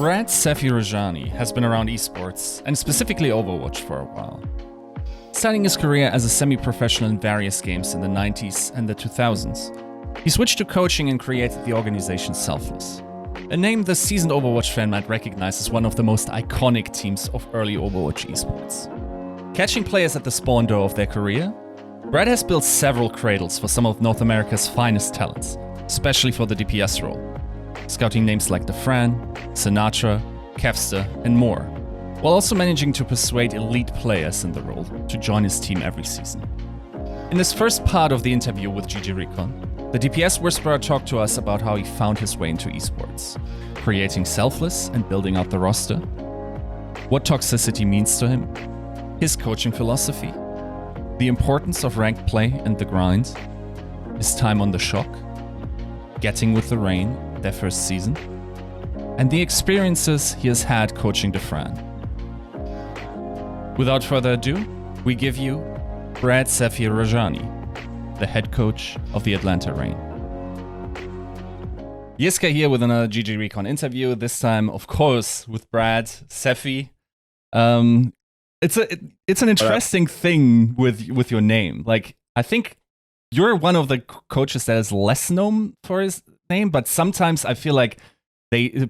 Brad Sephy Rajani has been around esports, and specifically Overwatch, for a while. Starting his career as a semi-professional in various games in the 90s and the 2000s, he switched to coaching and created the organization Selfless, a name the seasoned Overwatch fan might recognize as one of the most iconic teams of early Overwatch esports. Catching players at the spawn door of their career, Brad has built several cradles for some of North America's finest talents, especially for the DPS role, scouting names like Dafran, Sinatraa, Kevster, and more, while also managing to persuade elite players in the role to join his team every season. In this first part of the interview with GGRecon, the DPS Whisperer talked to us about how he found his way into esports, creating Selfless and building out the roster, what toxicity means to him, his coaching philosophy, the importance of ranked play and the grind, his time on the shock, getting with the rain, their first season, and the experiences he has had coaching Dafran. Without further ado, we give you Brad Sephy Rajani, the head coach of the Atlanta Reign. Yiska here with another GGRecon interview, this time, of course, with Brad Sephy. It's an interesting thing with your name. Like, I think you're one of the coaches that is less known for his name, but sometimes I feel like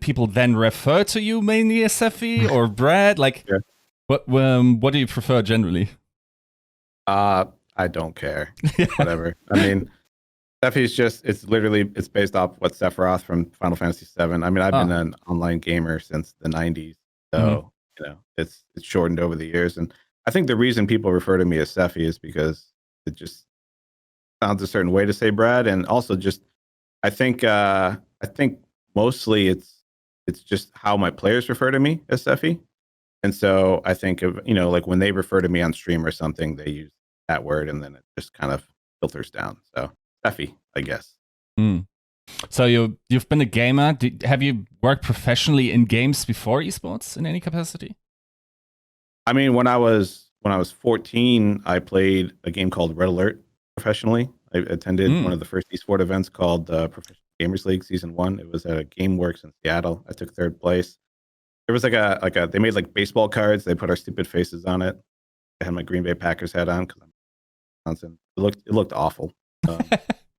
people then refer to you mainly as Sephy or Brad. Like, yeah. What do you prefer generally? I don't care. Whatever. I mean, Sephy's it's based off what Sephiroth from Final Fantasy VII. I mean, I've been an online gamer since the 90s, so you know, it's shortened over the years. And I think the reason people refer to me as Sephy is because it just sounds a certain way to say Brad, and also just I think mostly it's just how my players refer to me as Sephy. And so I think of, like when they refer to me on stream or something, they use that word and then it just kind of filters down. So Sephy, I guess. So you've been a gamer. Have you worked professionally in games before esports in any capacity? I mean, when I was 14, I played a game called Red Alert professionally. I attended one of the first esport events called Professional Gamers League Season 1. It was at a GameWorks in Seattle. I took 3rd place. There was they made like baseball cards. They put our stupid faces on it. I had my Green Bay Packers hat on because I'm Wisconsin. It looked awful.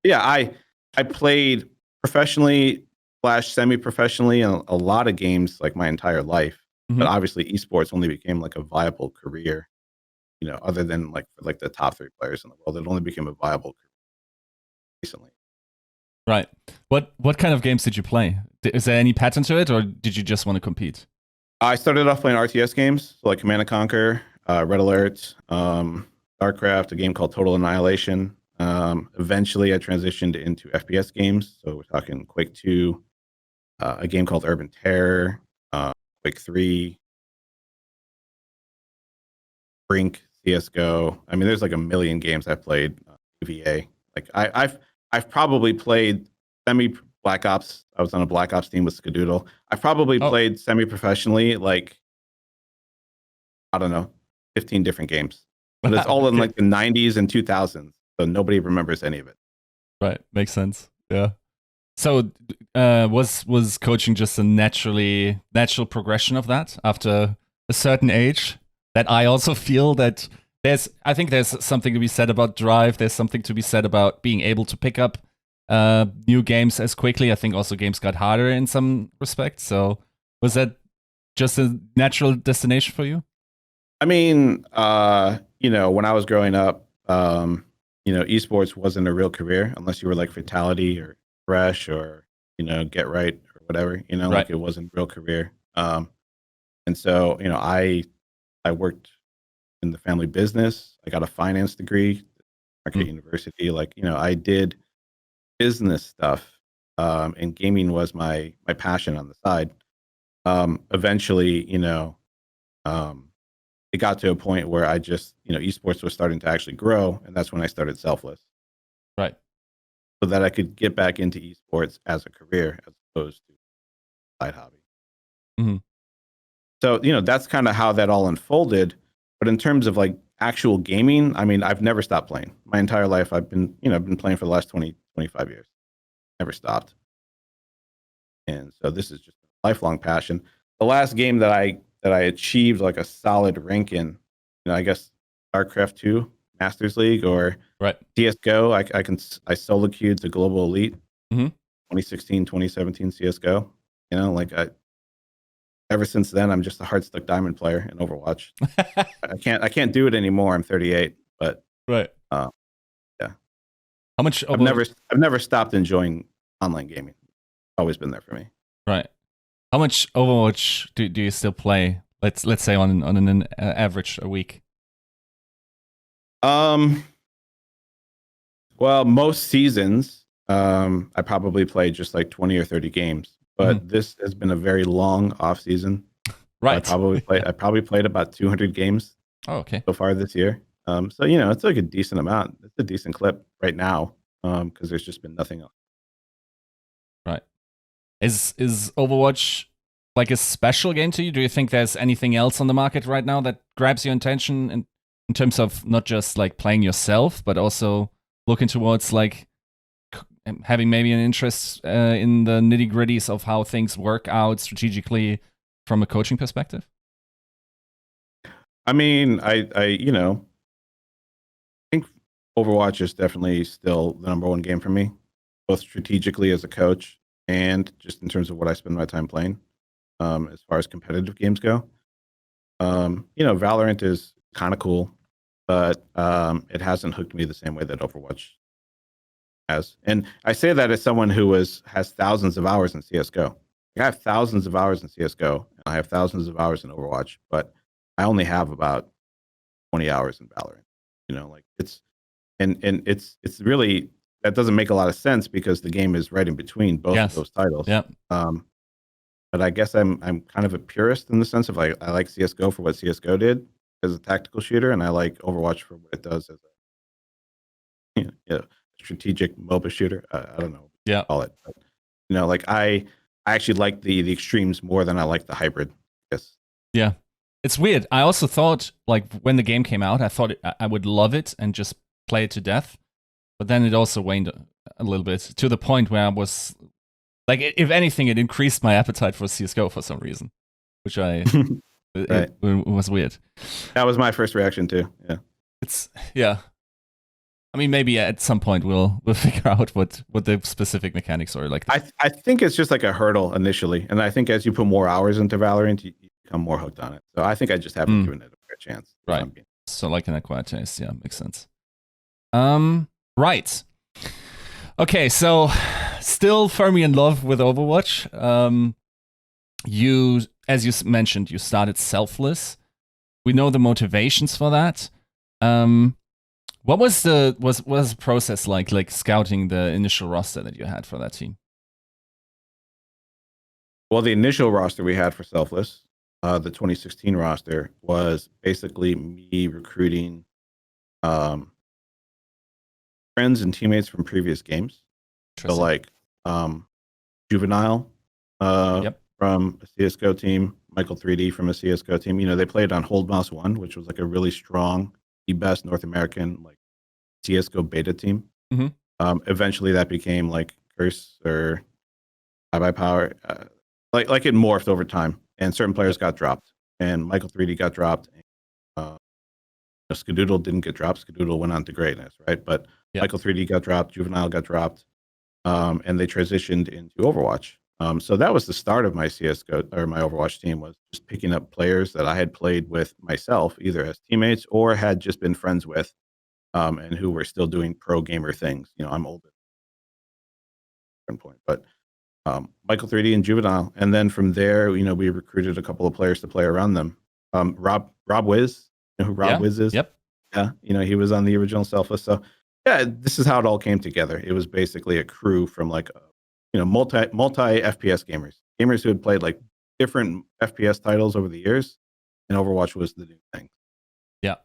Yeah, I played professionally / semi-professionally in a lot of games like my entire life. But obviously esports only became like a viable career, other than like the top 3 players in the world. It only became a viable career recently. Right. What kind of games did you play? Is there any pattern to it, or did you just want to compete? I started off playing RTS games, so like Command & Conquer, Red Alert, StarCraft, a game called Total Annihilation. Eventually, I transitioned into FPS games, so we're talking Quake 2, a game called Urban Terror, Quake 3, Brink, CSGO. I mean, there's like a million games I've played. EVA. Like I've probably played Black Ops. I was on a Black Ops team with Skadoodle. I've probably played semi-professionally, like, I don't know, 15 different games. But it's all in like the 90s and 2000s, so nobody remembers any of it. Right, makes sense. Yeah. So was coaching just a natural progression of that after a certain age? That I also feel that I think there's something to be said about drive. There's something to be said about being able to pick up new games as quickly. I think also games got harder in some respects. So was that just a natural destination for you? I mean, when I was growing up, esports wasn't a real career unless you were like Fatality or Fresh or, Get Right or whatever, Right. Like it wasn't a real career. And so, I worked in the family business. I got a finance degree at Marquette University. Like, I did business stuff, and gaming was my passion on the side. Eventually, it got to a point where I just, esports was starting to actually grow, and that's when I started Selfless. Right. So that I could get back into esports as a career as opposed to a side hobby. So, that's kind of how that all unfolded. But in terms of like actual gaming, I mean, I've never stopped playing. My entire life, I've been playing for the last 20, 25 years. Never stopped. And so this is just a lifelong passion. the last game that I achieved like a solid rank in, I guess StarCraft 2 Masters League or right. CS:GO. I solo queued to Global Elite, Mm-hmm. 2016, 2017 CS:GO. Ever since then, I'm just a hard stuck diamond player in Overwatch. I can't do it anymore. I'm 38, but right. Yeah. How much? I've never stopped enjoying online gaming. Always been there for me. Right. How much Overwatch do you still play? Let's say on an average a week. Well, most seasons, I probably play just like 20 or 30 games. But this has been a very long off season. Right. I probably played about 200 games. Oh, okay. So far this year. So it's like a decent amount. It's a decent clip right now. Because there's just been nothing else. Right. Is Overwatch like a special game to you? Do you think there's anything else on the market right now that grabs your attention in terms of not just like playing yourself, but also looking towards like having maybe an interest in the nitty gritties of how things work out strategically from a coaching perspective? I mean, I think Overwatch is definitely still the number one game for me, both strategically as a coach and just in terms of what I spend my time playing. As far as competitive games go, Valorant is kind of cool, but it hasn't hooked me the same way that Overwatch has. And I say that as someone who has thousands of hours in CS:GO. I have thousands of hours in CS:GO, and I have thousands of hours in Overwatch, but I only have about 20 hours in Valorant. It's really, that doesn't make a lot of sense because the game is right in between both of those titles. Yeah. But I guess I'm kind of a purist in the sense of like I like CS:GO for what CS:GO did as a tactical shooter, and I like Overwatch for what it does as a strategic MOBA shooter. I don't know what to call it, but like I actually like the extremes more than I like the hybrid. Yes. Yeah. It's weird. I also thought, like, when the game came out, I thought I would love it and just play it to death. But then it also waned a little bit to the point where I was, like, if anything, it increased my appetite for CSGO for some reason, which it was weird. That was my first reaction too. Yeah. I mean, maybe at some point we'll figure out what the specific mechanics are like. I think it's just like a hurdle initially, and I think as you put more hours into Valorant, you become more hooked on it. So I think I just haven't given it a fair chance. Right. So like an acquired taste, yeah, makes sense. Right. Okay, so still firmly in love with Overwatch. You, as you mentioned, you started Selfless. We know the motivations for that. What was the process like scouting the initial roster that you had for that team? Well, the initial roster we had for Selfless, the 2016 roster, was basically me recruiting friends and teammates from previous games. So like Juvenile from a CS:GO team, Michael 3D from a CS:GO team. They played on Hold Mouse 1, which was like a really strong, the best North American like CS:GO beta team. Eventually that became like Curse or Bye Power. Like it morphed over time, and certain players got dropped, and Michael 3D got dropped. Skadoodle didn't get dropped. Skadoodle went on to greatness, right? But Michael 3D got dropped, Juvenile got dropped, and they transitioned into Overwatch. So that was the start of my CS:GO or my Overwatch team, was just picking up players that I had played with myself, either as teammates or had just been friends with, and who were still doing pro gamer things. I'm older at one point, but Michael 3D and Juvenile, and then from there, we recruited a couple of players to play around them. Rob Wiz, you know who Rob Wiz is? Yep. Yeah, he was on the original Selfless. So yeah, this is how it all came together. It was basically a crew from like multi FPS gamers who had played like different FPS titles over the years, and Overwatch was the new thing. Yeah,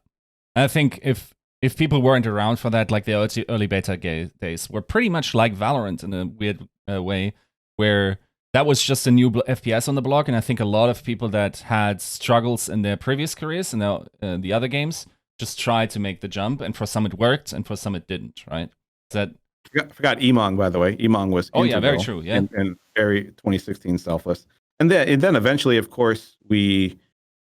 I think if people weren't around for that, like the early beta days were pretty much like Valorant in a weird way, where that was just a new FPS on the block, and I think a lot of people that had struggles in their previous careers and the other games just tried to make the jump, and for some it worked, and for some it didn't. Right? Forgot Emong, by the way. Emong was very true. Yeah, and very 2016 Selfless. and then eventually, of course, we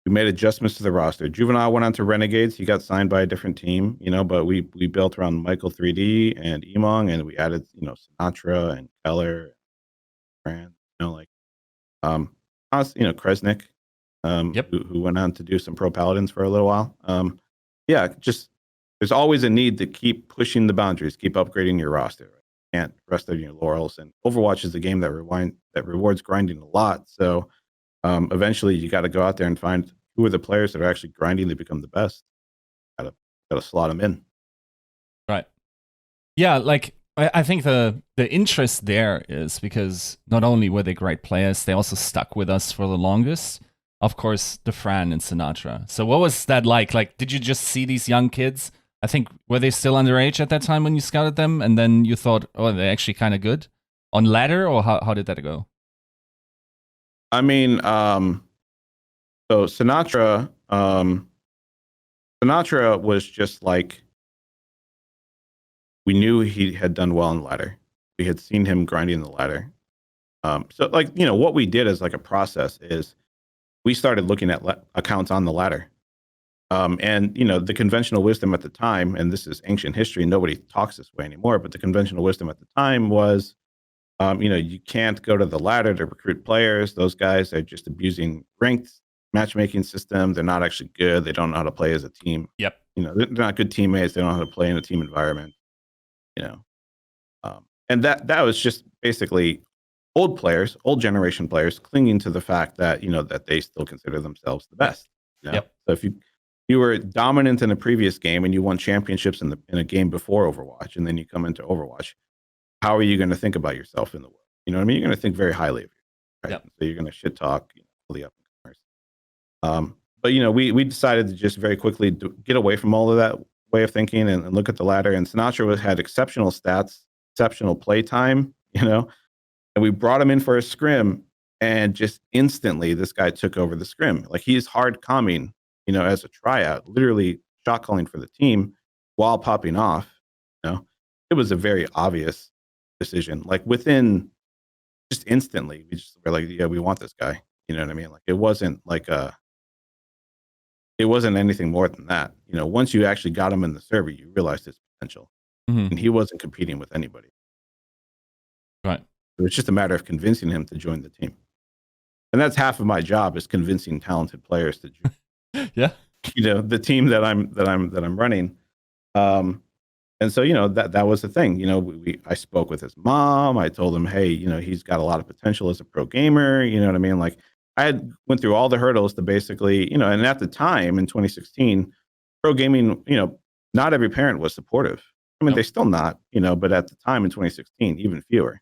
made adjustments to the roster. Juvenile went on to Renegades. He got signed by a different team, but we built around Michael 3D and Emong, and we added, Sinatraa and Keller, Fran, Kresnik, who went on to do some Pro Paladins for a little while. Just there's always a need to keep pushing the boundaries, keep upgrading your roster. Right? You can't rest on your laurels. And Overwatch is a game that rewards grinding a lot. So eventually, you got to go out there and find who are the players that are actually grinding to become the best. Got to slot them in. Right. Yeah, like I think the interest there is because not only were they great players, they also stuck with us for the longest. Of course, Dafran and Sinatraa. So what was that like? Like, did you just see these young kids? I think, were they still underage at that time when you scouted them? And then you thought, oh, they're actually kind of good? On ladder, or how did that go? I mean, so Sinatraa was just like, we knew he had done well in ladder. We had seen him grinding the ladder. So like, what we did as like a process is we started looking at accounts on the ladder. And, the conventional wisdom at the time, and this is ancient history, nobody talks this way anymore, but the conventional wisdom at the time was, you can't go to the ladder to recruit players. Those guys are just abusing ranked matchmaking system. They're not actually good. They don't know how to play as a team. Yep. They're not good teammates. They don't know how to play in a team environment. And that was just basically old generation players clinging to the fact that, that they still consider themselves the best. Yep. So if you were dominant in a previous game and you won championships in a game before Overwatch, and then you come into Overwatch, how are you going to think about yourself in the world? You know what I mean? You're going to think very highly of you, right? Yep. So you're going to shit talk all the up and comers. But we decided to just very quickly get away from all of that way of thinking and look at the ladder. And Sinatraa had exceptional stats, exceptional play time, and we brought him in for a scrim, and just instantly this guy took over the scrim. Like, he's hard calming, as a tryout, literally shot calling for the team while popping off. It was a very obvious decision. Like, within just instantly, we just were like, yeah, we want this guy. You know what I mean? Like, it wasn't anything more than that. Once you actually got him in the server, you realized his potential. Mm-hmm. And he wasn't competing with anybody. Right. So it's just a matter of convincing him to join the team. And that's half of my job, is convincing talented players to join. Yeah. The team that I'm running. And so, that was the thing. I spoke with his mom. I told him, hey, he's got a lot of potential as a pro gamer. You know what I mean? Like, I went through all the hurdles to basically, and at the time in 2016, pro gaming, not every parent was supportive. I mean, They're still not, but at the time in 2016, even fewer.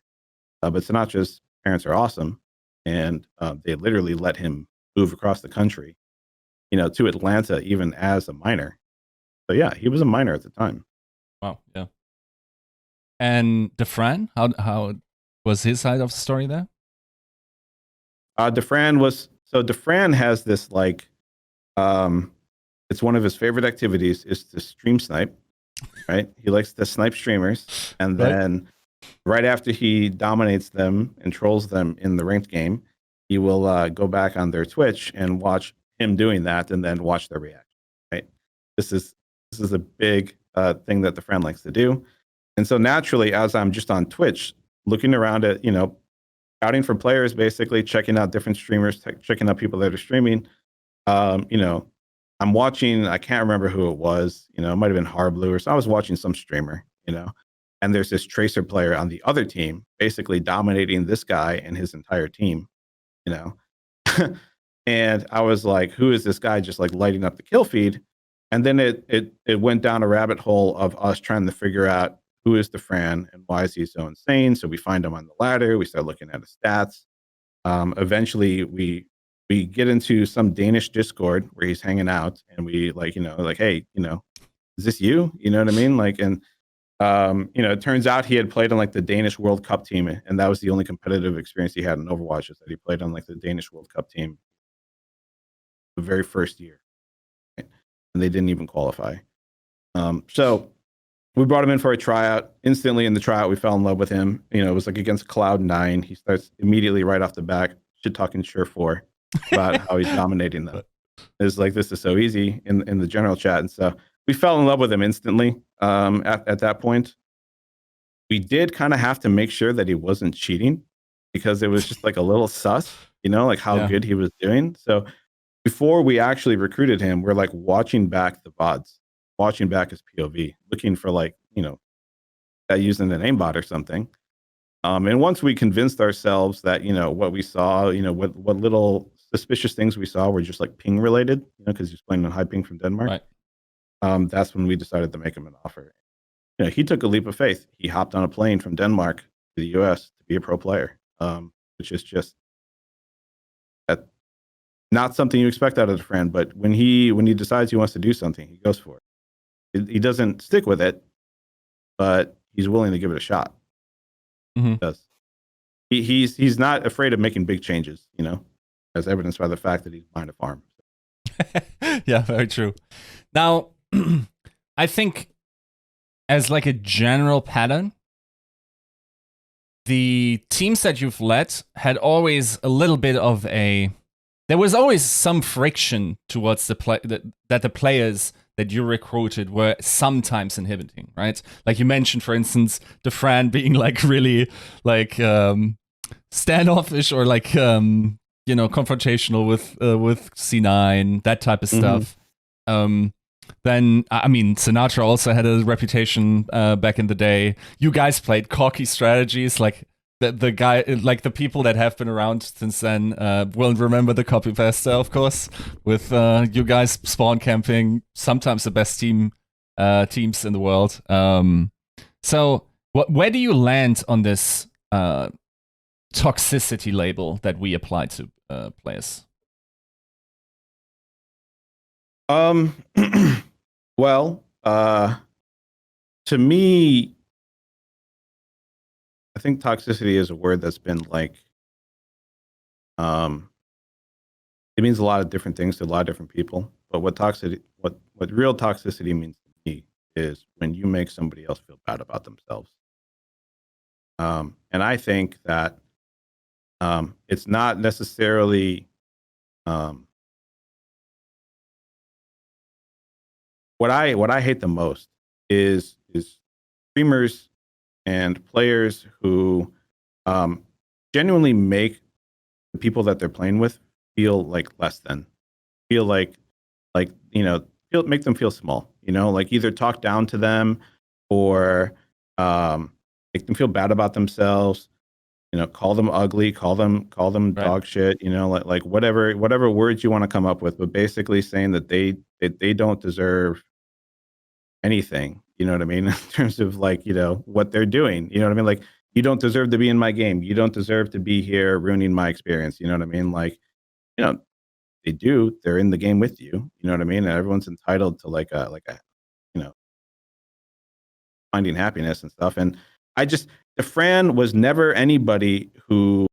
But Sinatra's parents are awesome. And they literally let him move across the country, to Atlanta, even as a minor. So yeah, he was a minor at the time. Wow. Yeah. And Dafran, how was his side of the story there? Dafran has this, like, it's one of his favorite activities is to stream snipe, right? He likes to snipe streamers, and then right after he dominates them and trolls them in the ranked game, he will go back on their Twitch and watch him doing that, and then watch their reaction. Right? This is a big thing that Dafran likes to do, and so naturally, as I'm just on Twitch looking around at, scouting for players, basically checking out different streamers, checking out people that are streaming. I'm watching, I can't remember who it was, it might have been Harblue, or so. I was watching some streamer, and there's this Tracer player on the other team, basically dominating this guy and his entire team, and I was like, who is this guy, just like lighting up the kill feed? And then it went down a rabbit hole of us trying to figure out who is Dafran and why is he so insane. So we find him on the ladder. We start looking at his stats. Eventually, we get into some Danish Discord where he's hanging out, and we hey, is this you? You know what I mean? Like, and it turns out he had played on like the Danish World Cup team, and that was the only competitive experience he had in Overwatch, is that he played on like the Danish World Cup team the very first year, right? And they didn't even qualify. So we brought him in for a tryout. Instantly in the tryout, we fell in love with him. It was like against Cloud9. He starts immediately right off the back shit talking Sure about how he's dominating them. It's like, this is so easy in the general chat. And so we fell in love with him instantly at that point. We did kind of have to make sure that he wasn't cheating because it was just like a little sus, like how good he was doing. So before we actually recruited him, we're like watching back the VODs, watching back his POV, looking for like, using an aimbot or something. And once we convinced ourselves that, what we saw, what little suspicious things we saw were just like ping related, because he's playing on high ping from Denmark. Right. That's when we decided to make him an offer. He took a leap of faith. He hopped on a plane from Denmark to the US to be a pro player, which is just not something you expect out of a friend. But when he decides he wants to do something, he goes for it. He doesn't stick with it, but he's willing to give it a shot. Mm-hmm. He does. He's not afraid of making big changes, as evidenced by the fact that he's buying a farm. Yeah, very true. Now, I think as like a general pattern, the teams that you've led had always a little bit of there was always some friction towards that the players that you recruited were sometimes inhibiting, right? Like you mentioned, for instance, Dafran being like really like standoffish or like confrontational with C9, that type of stuff. Then I mean, Sinatraa also had a reputation back in the day. You guys played cocky strategies, like the guy, like the people that have been around since then will remember the Kevster, of course, with you guys spawn camping, sometimes the best teams in the world. So where do you land on this toxicity label that we apply to players? Well, to me, I think toxicity is a word that's been like, it means a lot of different things to a lot of different people. But what real toxicity means to me is when you make somebody else feel bad about themselves. And I think that it's not necessarily what I hate the most is streamers and players who genuinely make the people that they're playing with feel like less than, feel like make them feel small, like either talk down to them or make them feel bad about themselves, call them ugly, call them right. Dog shit, like whatever words you want to come up with, but basically saying that they don't deserve anything, you know what I mean, in terms of like, what they're doing, you know what I mean, like, you don't deserve to be in my game, you don't deserve to be here ruining my experience, you know what I mean, like, they do, they're in the game with you, you know what I mean, and everyone's entitled to like a finding happiness and stuff. And Dafran was never anybody who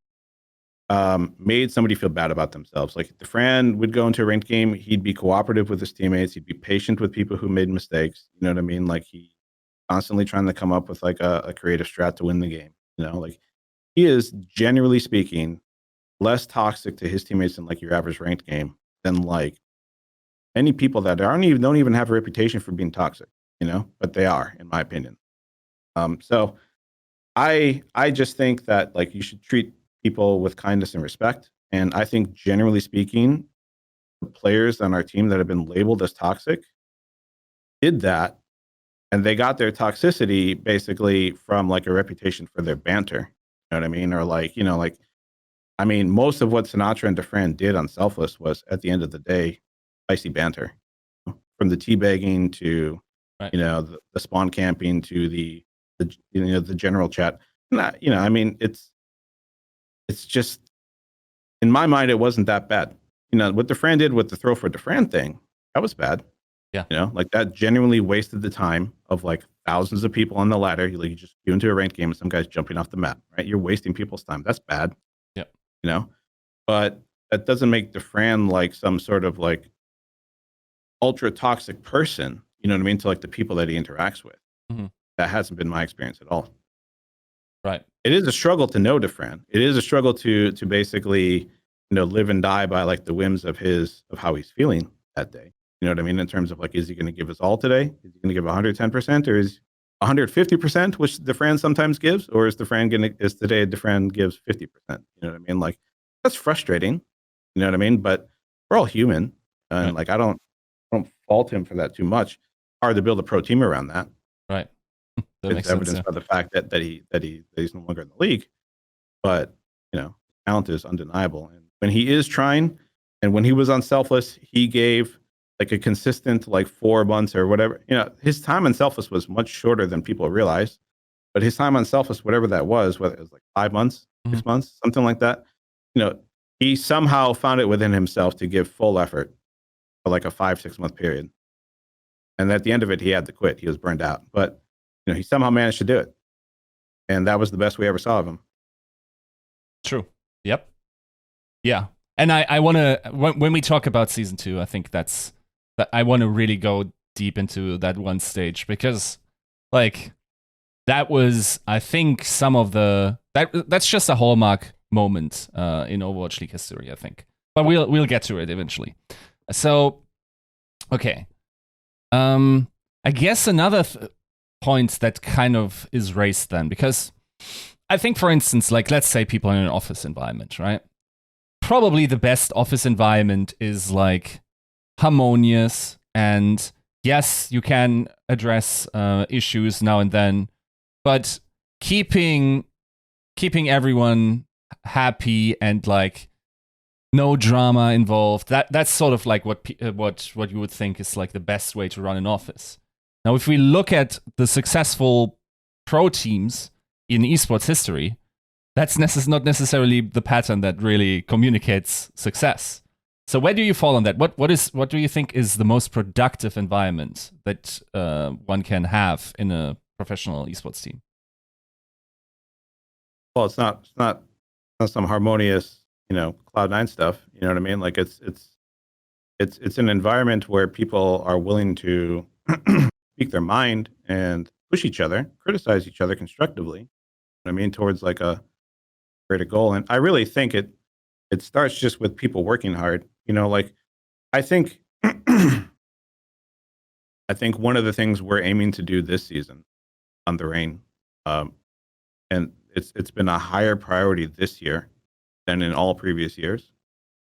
made somebody feel bad about themselves. Like Dafran would go into a ranked game, he'd be cooperative with his teammates, he'd be patient with people who made mistakes, you know what I mean, like he constantly trying to come up with like a creative strat to win the game, like he is, generally speaking, less toxic to his teammates than like your average ranked game than like any people that don't even have a reputation for being toxic, but they are, in my opinion. So I just think that like you should treat people with kindness and respect. And I think generally speaking, the players on our team that have been labeled as toxic did that, and they got their toxicity basically from like a reputation for their banter. You know what I mean? Or like, I mean, most of what Sinatraa and Dafran did on Selfless was, at the end of the day, spicy banter, from the teabagging to, right. The spawn camping to the general chat. I mean, it's just, in my mind, it wasn't that bad. What Dafran did with the throw for Dafran thing, that was bad. Yeah. Like that genuinely wasted the time of like thousands of people on the ladder. You just queue into a ranked game and some guy's jumping off the map, right? You're wasting people's time. That's bad. Yeah. But that doesn't make Dafran like some sort of like ultra toxic person, you know what I mean, to like the people that he interacts with. Mm-hmm. That hasn't been my experience at all. Right. It is a struggle to know Dafran. It is a struggle to basically live and die by like the whims of how he's feeling that day. You know what I mean? In terms of like, is he going to give his all today? Is he going to give 110%, or is 150%, which Dafran sometimes gives, or is today Dafran gives 50%? You know what I mean? Like, that's frustrating. You know what I mean? But we're all human, and like I don't fault him for that too much. Hard to build a pro team around that. Right. That It's makes sense, evidenced by the fact that he's no longer in the league. But talent is undeniable, and when he is trying, and when he was on Selfless, he gave like a consistent like 4 months or whatever. His time on Selfless was much shorter than people realize, but his time on Selfless, whatever that was, whether it was like 5 months, 6 months, something like that, he somehow found it within himself to give full effort for like a 5-6 month period. And at the end of it, he had to quit. He was burned out, but he somehow managed to do it, and that was the best we ever saw of him. True. Yep. Yeah. And I want to, when we talk about season 2, I think that I want to really go deep into that one stage, because like that was, I think, that's just a hallmark moment in Overwatch League history, I think. But we'll get to it eventually. So, okay. I guess another point that kind of is raised then, because I think, for instance, like let's say people in an office environment, right? Probably the best office environment is like harmonious, and yes, you can address issues now and then, but keeping everyone happy and like no drama involved, that's sort of like what you would think is like the best way to run an office. Now, if we look at the successful pro teams in esports history, that's not necessarily the pattern that really communicates success. So where do you fall on that? What do you think is the most productive environment that one can have in a professional esports team? Well, it's not some harmonious, Cloud9 stuff. You know what I mean? Like it's an environment where people are willing to speak their mind and push each other, criticize each other constructively. I mean, towards like a greater goal. And I really think it starts just with people working hard. Like I think I think one of the things we're aiming to do this season on the Reign, and it's been a higher priority this year than in all previous years,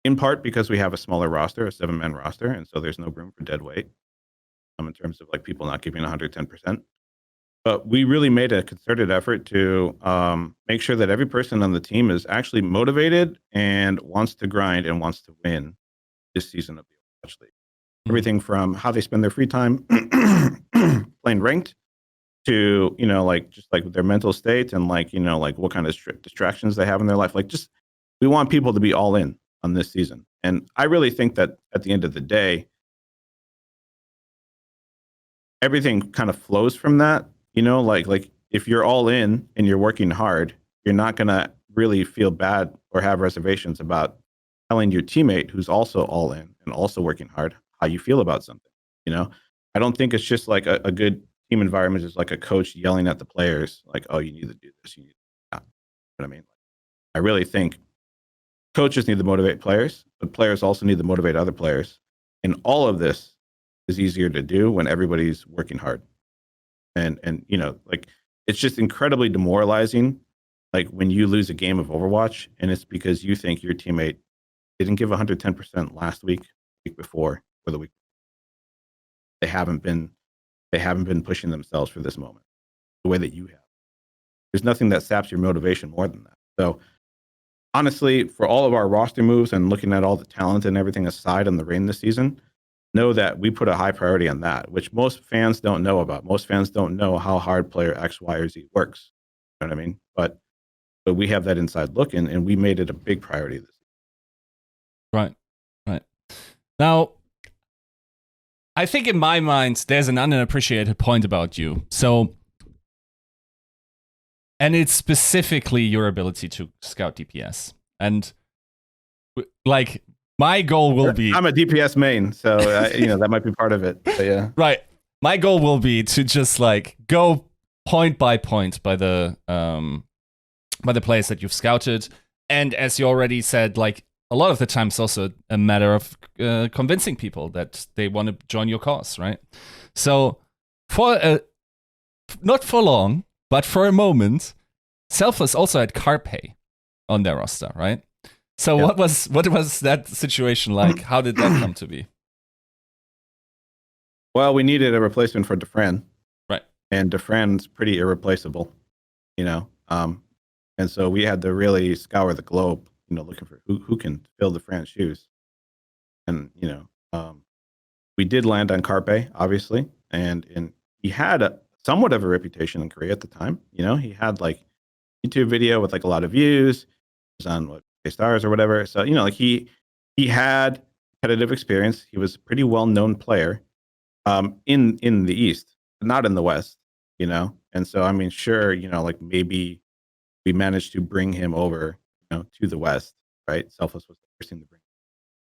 in part because we have a smaller roster, a 7-man roster, and so there's no room for dead weight in terms of like people not giving 110%. But we really made a concerted effort to make sure that every person on the team is actually motivated and wants to grind and wants to win this season of the Overwatch League. Everything from how they spend their free time playing ranked to, like just like their mental state and like, like what kind of distractions they have in their life. Like just, we want people to be all in on this season. And I really think that at the end of the day, everything kind of flows from that. Like if you're all in and you're working hard, you're not going to really feel bad or have reservations about telling your teammate who's also all in and also working hard how you feel about something. I don't think it's just like a good team environment is like a coach yelling at the players like, oh, you need to do this, you need to do that. You know what I mean? I really think coaches need to motivate players, but players also need to motivate other players. And all of this is easier to do when everybody's working hard. And like it's just incredibly demoralizing, like when you lose a game of Overwatch and it's because you think your teammate didn't give 110% last week, week before, or the week. They haven't been pushing themselves for this moment the way that you have. There's nothing that saps your motivation more than that. So honestly, for all of our roster moves and looking at all the talent and everything aside on the Reign this season, know that we put a high priority on that, which most fans don't know about. Most fans don't know how hard player X, Y, or Z works. You know what I mean? But we have that inside look, and we made it a big priority this season. Right. Now, I think in my mind, there's an unappreciated point about you. So, and it's specifically your ability to scout DPS. And like, my goal will be... I'm a DPS main, so that might be part of it. But yeah. Right. My goal will be to just like go point by point by the players that you've scouted. And as you already said, like a lot of the times also a matter of convincing people that they want to join your cause, right? So for not for long, but for a moment, Selfless also had Carpe on their roster, right? So what was that situation like? How did that come to be? Well, we needed a replacement for Dafran. Right. And Dafran's pretty irreplaceable, you know. And so we had to really scour the globe, you know, looking for who can fill Dafran's shoes. And, you know, we did land on Carpe, obviously, and he had somewhat of a reputation in Korea at the time. You know, he had like YouTube video with like a lot of views. He was on what Stars or whatever. So, you know, like he had competitive experience. He was a pretty well known player in the East, not in the West, you know. And so, I mean, sure, you know, like maybe we managed to bring him over, you know, to the West, right? Selfless was the first team to bring him.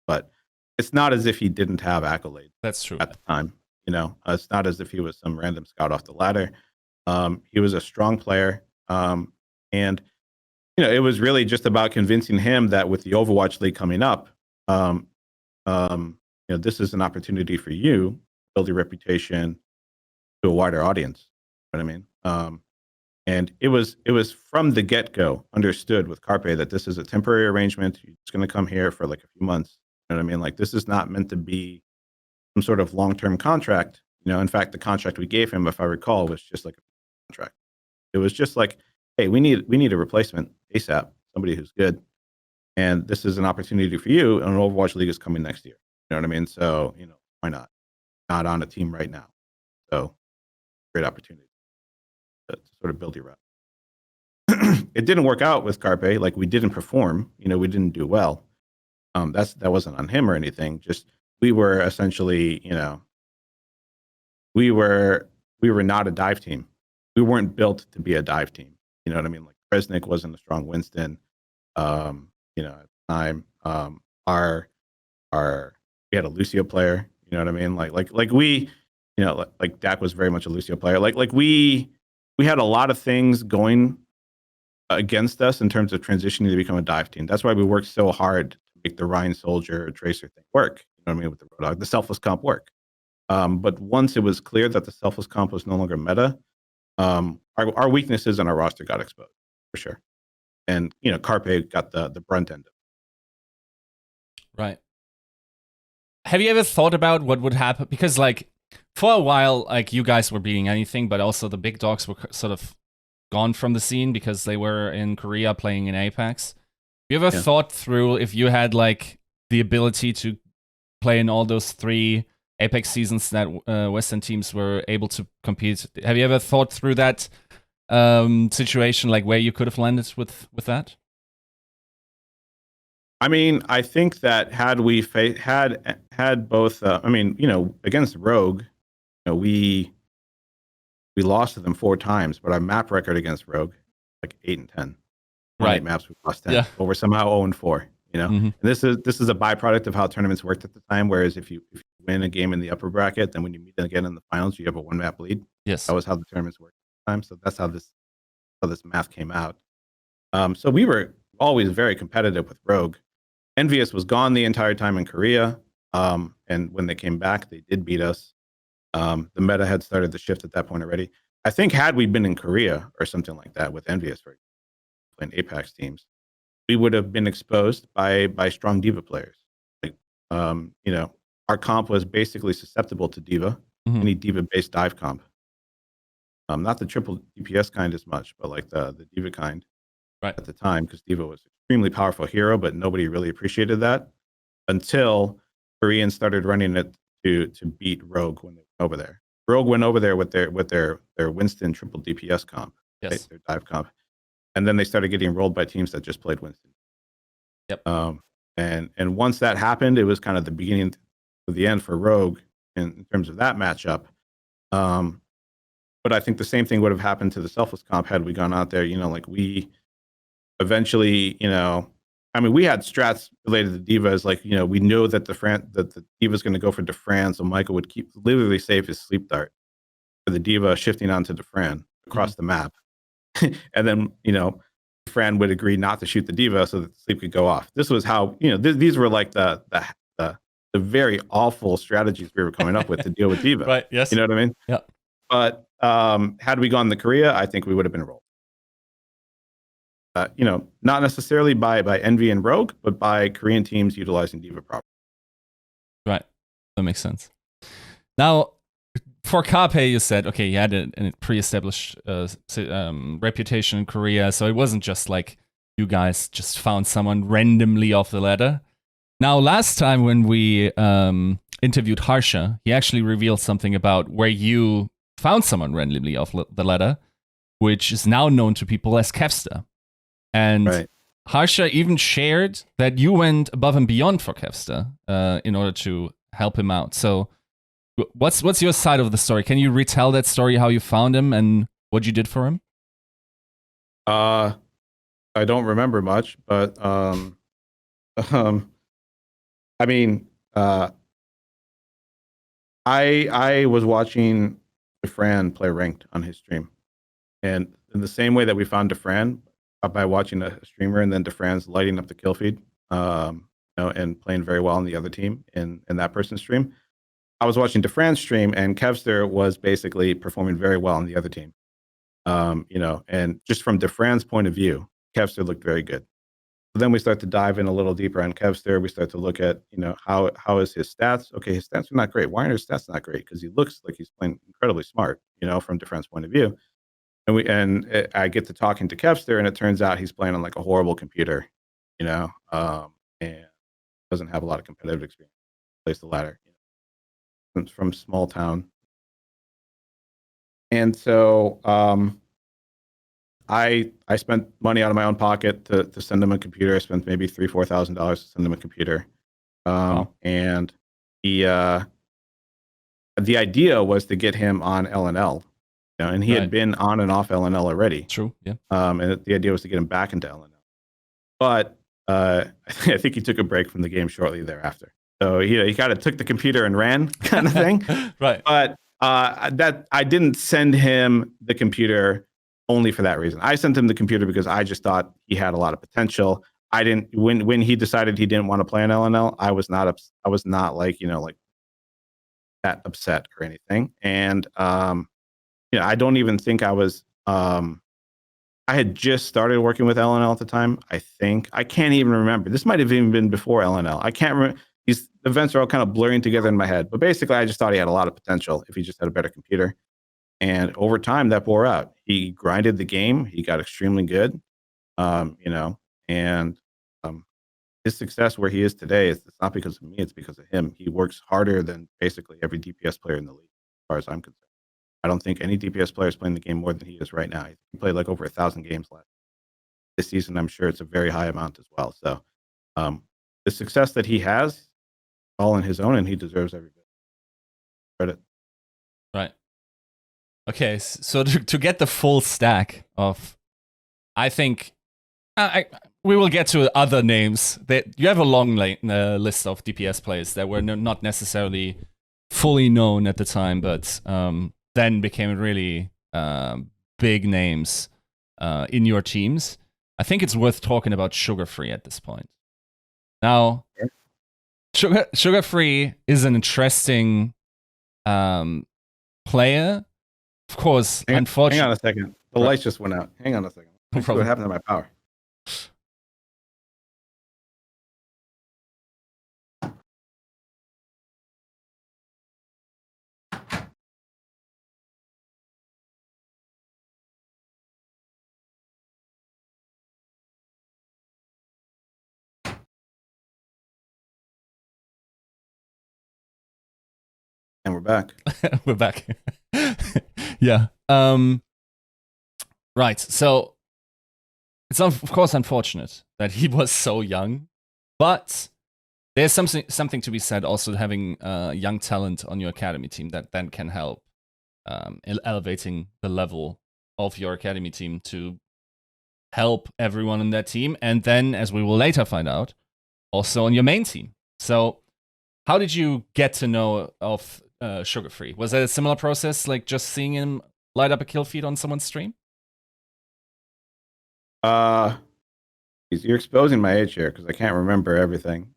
But it's not as if he didn't have accolades. That's true. At the time, you know, it's not as if he was some random scout off the ladder. He was a strong player, and you know, it was really just about convincing him that with the Overwatch League coming up, you know, this is an opportunity for you to build your reputation to a wider audience. You know what I mean? And it was from the get-go understood with Carpe that this is a temporary arrangement. You're just going to come here for like a few months. You know what I mean? Like this is not meant to be some sort of long-term contract. You know, in fact, the contract we gave him, if I recall, was just like a contract. It was just like, hey, we need a replacement ASAP, somebody who's good, and this is an opportunity for you. And an Overwatch League is coming next year. You know what I mean? So, you know, why not? Not on a team right now. So, great opportunity to sort of build your rep. It didn't work out with Carpe. Like we didn't perform. You know, we didn't do well. That wasn't on him or anything. Just we were essentially, you know, we were not a dive team. We weren't built to be a dive team. You know what I mean? Like Kresnik wasn't a strong Winston. You know, at the time, our we had a Lucio player. You know what I mean? Like we, you know, like Dak was very much a Lucio player. Like we had a lot of things going against us in terms of transitioning to become a dive team. That's why we worked so hard to make the Ryan Soldier Tracer thing work. You know what I mean? With the Roadhog, the Selfless comp work. But once it was clear that the Selfless comp was no longer meta, our weaknesses on our roster got exposed for sure. And you know, Carpe got the brunt end of it. Right. Have you ever thought about what would happen? Because like for a while, like you guys were beating anything, but also the big dogs were sort of gone from the scene because they were in Korea playing in Apex. You ever thought through if you had like the ability to play in all those 3 Apex seasons that Western teams were able to compete? Have you ever thought through that situation, like where you could have landed with that? I mean, I think that had we had both, I mean, you know, against Rogue, you know, we lost to them 4 times, but our map record against Rogue, like 8 and 10. Right. 8 maps we lost 10, but we're somehow 0 and 4. You know, and this is a byproduct of how tournaments worked at the time. Whereas if you win a game in the upper bracket, then when you meet again in the finals, you have a 1 map lead. Yes, that was how the tournaments worked at the time. So that's how this math came out. So we were always very competitive with Rogue. Envious was gone the entire time in Korea, and when they came back, they did beat us. The meta had started to shift at that point already. I think had we been in Korea or something like that with Envious, for playing Apex teams, we would have been exposed by strong D.Va players. Like, you know, our comp was basically susceptible to D.Va, any D.Va-based dive comp. Not the triple DPS kind as much, but like the D.Va kind at the time, because D.Va was an extremely powerful hero, but nobody really appreciated that until Koreans started running it to beat Rogue when they went over there. Rogue went over there with their Winston triple DPS comp, right? Their dive comp. And then they started getting rolled by teams that just played Winston. Yep. And once that happened, it was kind of the beginning of the end for Rogue in terms of that matchup. But I think the same thing would have happened to the Selfless comp had we gone out there. You know, like we eventually, you know, I mean, we had strats related to D.Vas. Like, you know, we know that the D.Va's going to go for Dafran, so Michael would literally save his sleep dart for the D.Va shifting onto Dafran across the map. And then, you know, Dafran would agree not to shoot the D.Va so that the sleep could go off. This was how, these were like the very awful strategies we were coming up with to deal with D.Va. Right, yes. You know what I mean? Yeah. But had we gone to Korea, I think we would have been rolled. Not necessarily by Envy and Rogue, but by Korean teams utilizing D.Va properly. Right. That makes sense. Now, for Carpe, you said, okay, you had a pre-established reputation in Korea, so it wasn't just like you guys just found someone randomly off the ladder. Now, last time when we interviewed Harsha, he actually revealed something about where you found someone randomly off the ladder, which is now known to people as Kevster. And right. Harsha even shared that you went above and beyond for Kevster in order to help him out. So what's your side of the story? Can you retell that story, how you found him and what you did for him? I don't remember much, but I mean, I was watching Dafran play ranked on his stream, and in the same way that we found Dafran by watching a streamer, and then Dafran's lighting up the kill feed, and playing very well on the other team in that person's stream. I was watching Dafran's stream, and Kevster was basically performing very well on the other team. And just from Dafran's point of view, Kevster looked very good. So then we start to dive in a little deeper on Kevster. We start to look at, how is his stats? Okay, his stats are not great. Why are his stats not great? Because he looks like he's playing incredibly smart, from Dafran's point of view. And I get to talking to Kevster, and it turns out he's playing on like a horrible computer, and doesn't have a lot of competitive experience. Plays the ladder, from small town. And so I spent money out of my own pocket to send him a computer. I spent maybe $3,000-$4,000 to send him a computer. And the idea was to get him on LNL. And he had been on and off LNL already. True, yeah. And the idea was to get him back into LNL. But I think he took a break from the game shortly thereafter. So he kind of took the computer and ran, kind of thing. Right. But that I didn't send him the computer only for that reason. I sent him the computer because I just thought he had a lot of potential. I didn't when he decided he didn't want to play on LNL. I was not like that upset or anything. And I don't even think I was. I had just started working with LNL at the time. I can't even remember. This might have even been before LNL. I can't remember. These events are all kind of blurring together in my head. But basically, I just thought he had a lot of potential if he just had a better computer. And over time, that bore out. He grinded the game. He got extremely good. And his success where he is today is it's not because of me. It's because of him. He works harder than basically every DPS player in the league, as far as I'm concerned. I don't think any DPS player is playing the game more than he is right now. He played like over 1,000 games this season. I'm sure it's a very high amount as well. So the success that he has, all on his own, and he deserves every bit of credit. Right. Okay, so to get the full stack of, I think, we will get to other names. You have a long list of DPS players that were not necessarily fully known at the time, but then became really big names in your teams. I think it's worth talking about Sugarfree at this point. Now, Sugarfree is an interesting player. Of course, unfortunately. Hang on a second. The lights just went out. Hang on a second. No problem. What happened to my power? And we're back. We're back. Yeah. Right. So it's of course unfortunate that he was so young, but there's something to be said also having young talent on your academy team that then can help elevating the level of your academy team to help everyone on that team, and then, as we will later find out, also on your main team. So how did you get to know of Sugarfree? Was that a similar process, like just seeing him light up a kill feed on someone's stream? Uh, you're exposing my age here because I can't remember everything.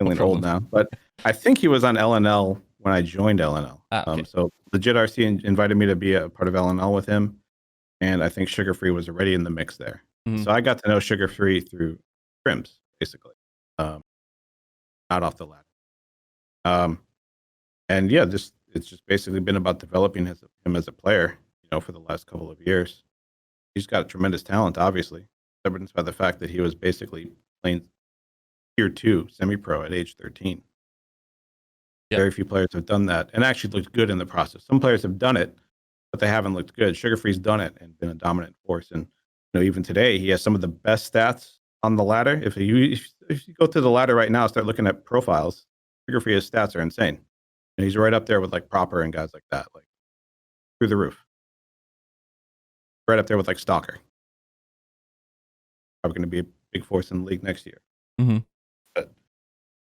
No Feeling old problem. now, but I think he was on LNL when I joined LNL. Okay. So LegitRC invited me to be a part of LNL with him, and I think Sugarfree was already in the mix there. Mhm. So I got to know Sugarfree through scrims, basically, not off the ladder. And yeah, it's just basically been about developing him as a player, for the last couple of years. He's got tremendous talent, obviously, evidenced by the fact that he was basically playing tier 2 semi-pro at age 13. Yep. Very few players have done that and actually looked good in the process. Some players have done it, but they haven't looked good. Sugarfree's done it and been a dominant force. And even today, he has some of the best stats on the ladder. If you go to the ladder right now, start looking at profiles, Sugarfree's stats are insane. And he's right up there with like Proper and guys like that, like through the roof. Right up there with like Stalker. Probably going to be a big force in the league next year. Mm-hmm.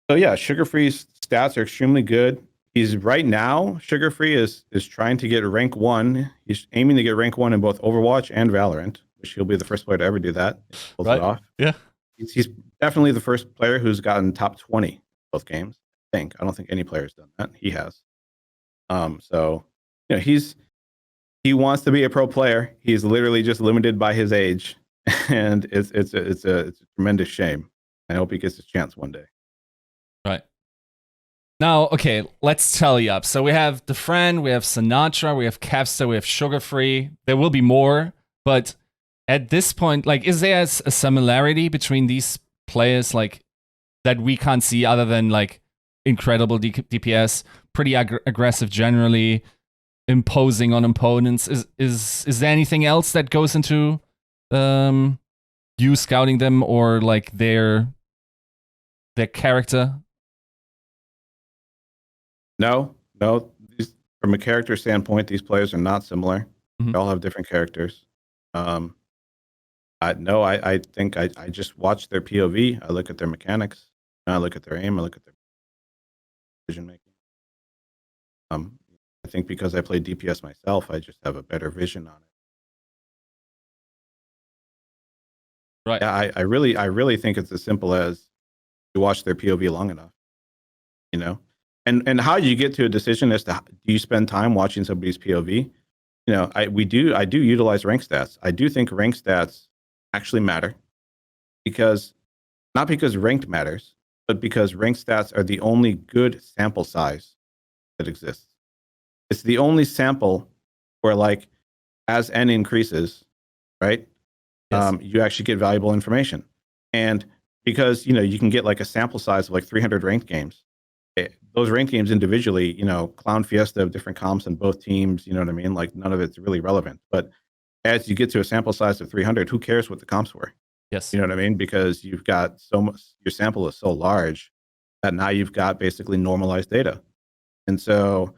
So yeah, Sugarfree's stats are extremely good. He's right now, Sugarfree is trying to get rank 1. He's aiming to get rank 1 in both Overwatch and Valorant, which he'll be the first player to ever do that. Pulls it off. Yeah. He's definitely the first player who's gotten top 20 both games. I don't think any player's done that. He has. So he wants to be a pro player. He's literally just limited by his age, and it's a tremendous shame. I hope he gets his chance one day. Right. Now, okay, let's tally up. So we have Dafran, we have Sinatraa, we have Kevster, we have Sugarfree. There will be more, but at this point, like, is there a similarity between these players, like, that we can't see other than, like, incredible DPS, pretty aggressive generally, imposing on opponents? Is there anything else that goes into you scouting them or, like, their character? No. From a character standpoint, these players are not similar. Mm-hmm. They all have different characters. I think I just watch their POV. I look at their mechanics. I look at their aim. I look at their decision making. I think because I play DPS myself, I just have a better vision on it. Right. Yeah, I really think it's as simple as you watch their POV long enough, And how you get to a decision as to do you spend time watching somebody's POV? I do utilize rank stats. I do think rank stats actually matter not because ranked matters, but because rank stats are the only good sample size that exists. It's the only sample where, like, as n increases, right? Yes. You actually get valuable information, and because you can get like a sample size of like 300 ranked games. Those ranked games individually, Clown Fiesta of different comps in both teams, you know what I mean? Like, none of it's really relevant. But as you get to a sample size of 300, who cares what the comps were? Yes. You know what I mean? Because you've got so much, your sample is so large that now you've got basically normalized data. And so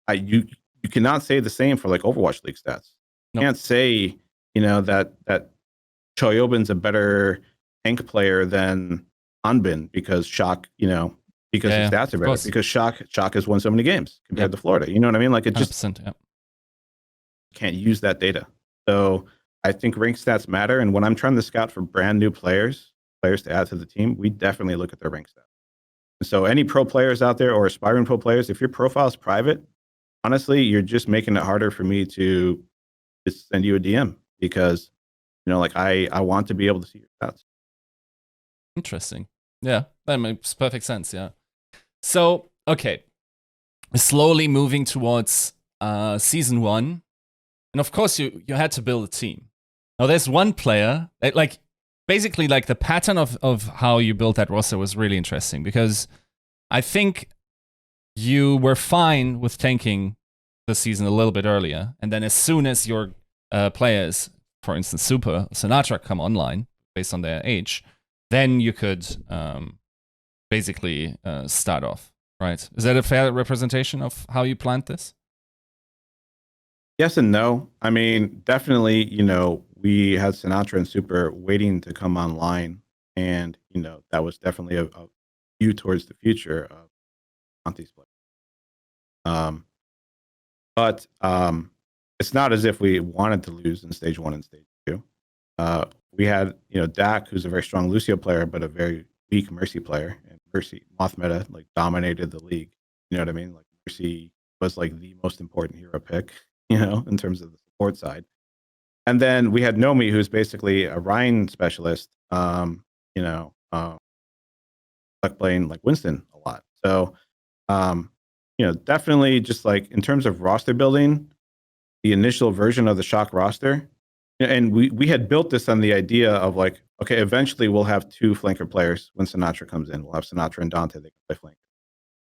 you cannot say the same for like Overwatch League stats. You can't say, that ChoiHyoBin's a better tank player than Anbin because Shock, because his stats are better. Course. Because Shock has won so many games compared to Florida. You know what I mean? Like, it just can't use that data. So I think rank stats matter. And when I'm trying to scout for brand new players to add to the team, we definitely look at their rank stats. And so any pro players out there or aspiring pro players, if your profile is private, honestly, you're just making it harder for me to just send you a DM because, like, I want to be able to see your stats. Interesting. Yeah, that makes perfect sense. Yeah. So, okay. Slowly moving towards season 1. And of course, you had to build a team. Now, there's one player that, like, basically, like, the pattern of how you built that roster was really interesting because I think you were fine with tanking the season a little bit earlier. And then as soon as your players, for instance, Super, Sinatraa, come online based on their age, then you could basically start off, right? Is that a fair representation of how you planned this? Yes and no. I mean, definitely, we had Sinatraa and Super waiting to come online. And, that was definitely a view towards the future of Conti's play. But it's not as if we wanted to lose in stage 1 and stage 2. We had, Dak, who's a very strong Lucio player, but a very weak Mercy player. And Mercy, Moth meta, like dominated the league. You know what I mean? Like Mercy was like the most important hero pick, in terms of the support side. And then we had Nomi, who's basically a Ryan specialist, like playing like Winston a lot. So, definitely just like in terms of roster building, the initial version of the Shock roster, and we had built this on the idea of like, okay, eventually we'll have two flanker players when Sinatraa comes in. We'll have Sinatraa and Dante, they can play flanker.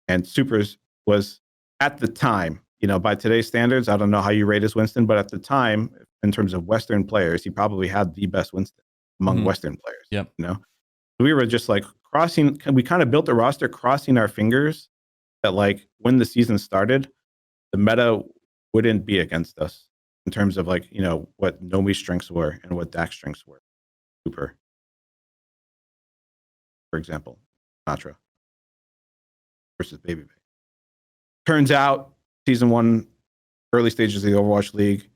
And Supers was at the time, by today's standards, I don't know how you rate his Winston, but at the time, in terms of Western players, he probably had the best Winston among Western players. Yep. We were just like we kind of built the roster crossing our fingers that like when the season started, the meta wouldn't be against us in terms of like, what Nomi's strengths were and what Dak's strengths were. Super. For example, Sinatraa versus Babybay. Turns out, season 1, early stages of the Overwatch League,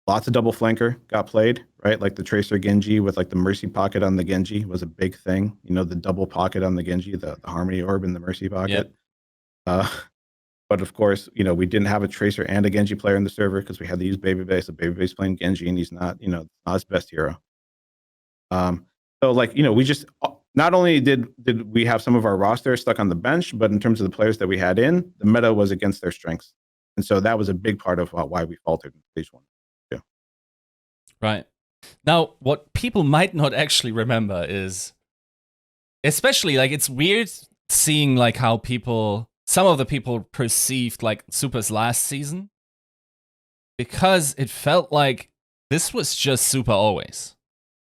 lots of double flanker got played, right? Like the Tracer Genji with like the Mercy pocket on the Genji was a big thing. The double pocket on the Genji, the Harmony Orb in the Mercy pocket. Yep. But of course, we didn't have a Tracer and a Genji player in the server because we had to use Babybay. So Babybay's playing Genji and he's not, not his best hero. So like, we just, not only did we have some of our roster stuck on the bench, but in terms of the players that we had in, the meta was against their strengths. And so that was a big part of why we faltered in stage 1. Yeah. Right. Now, what people might not actually remember is, especially like it's weird seeing like how some of the people perceived like Super's last season, because it felt like this was just Super always,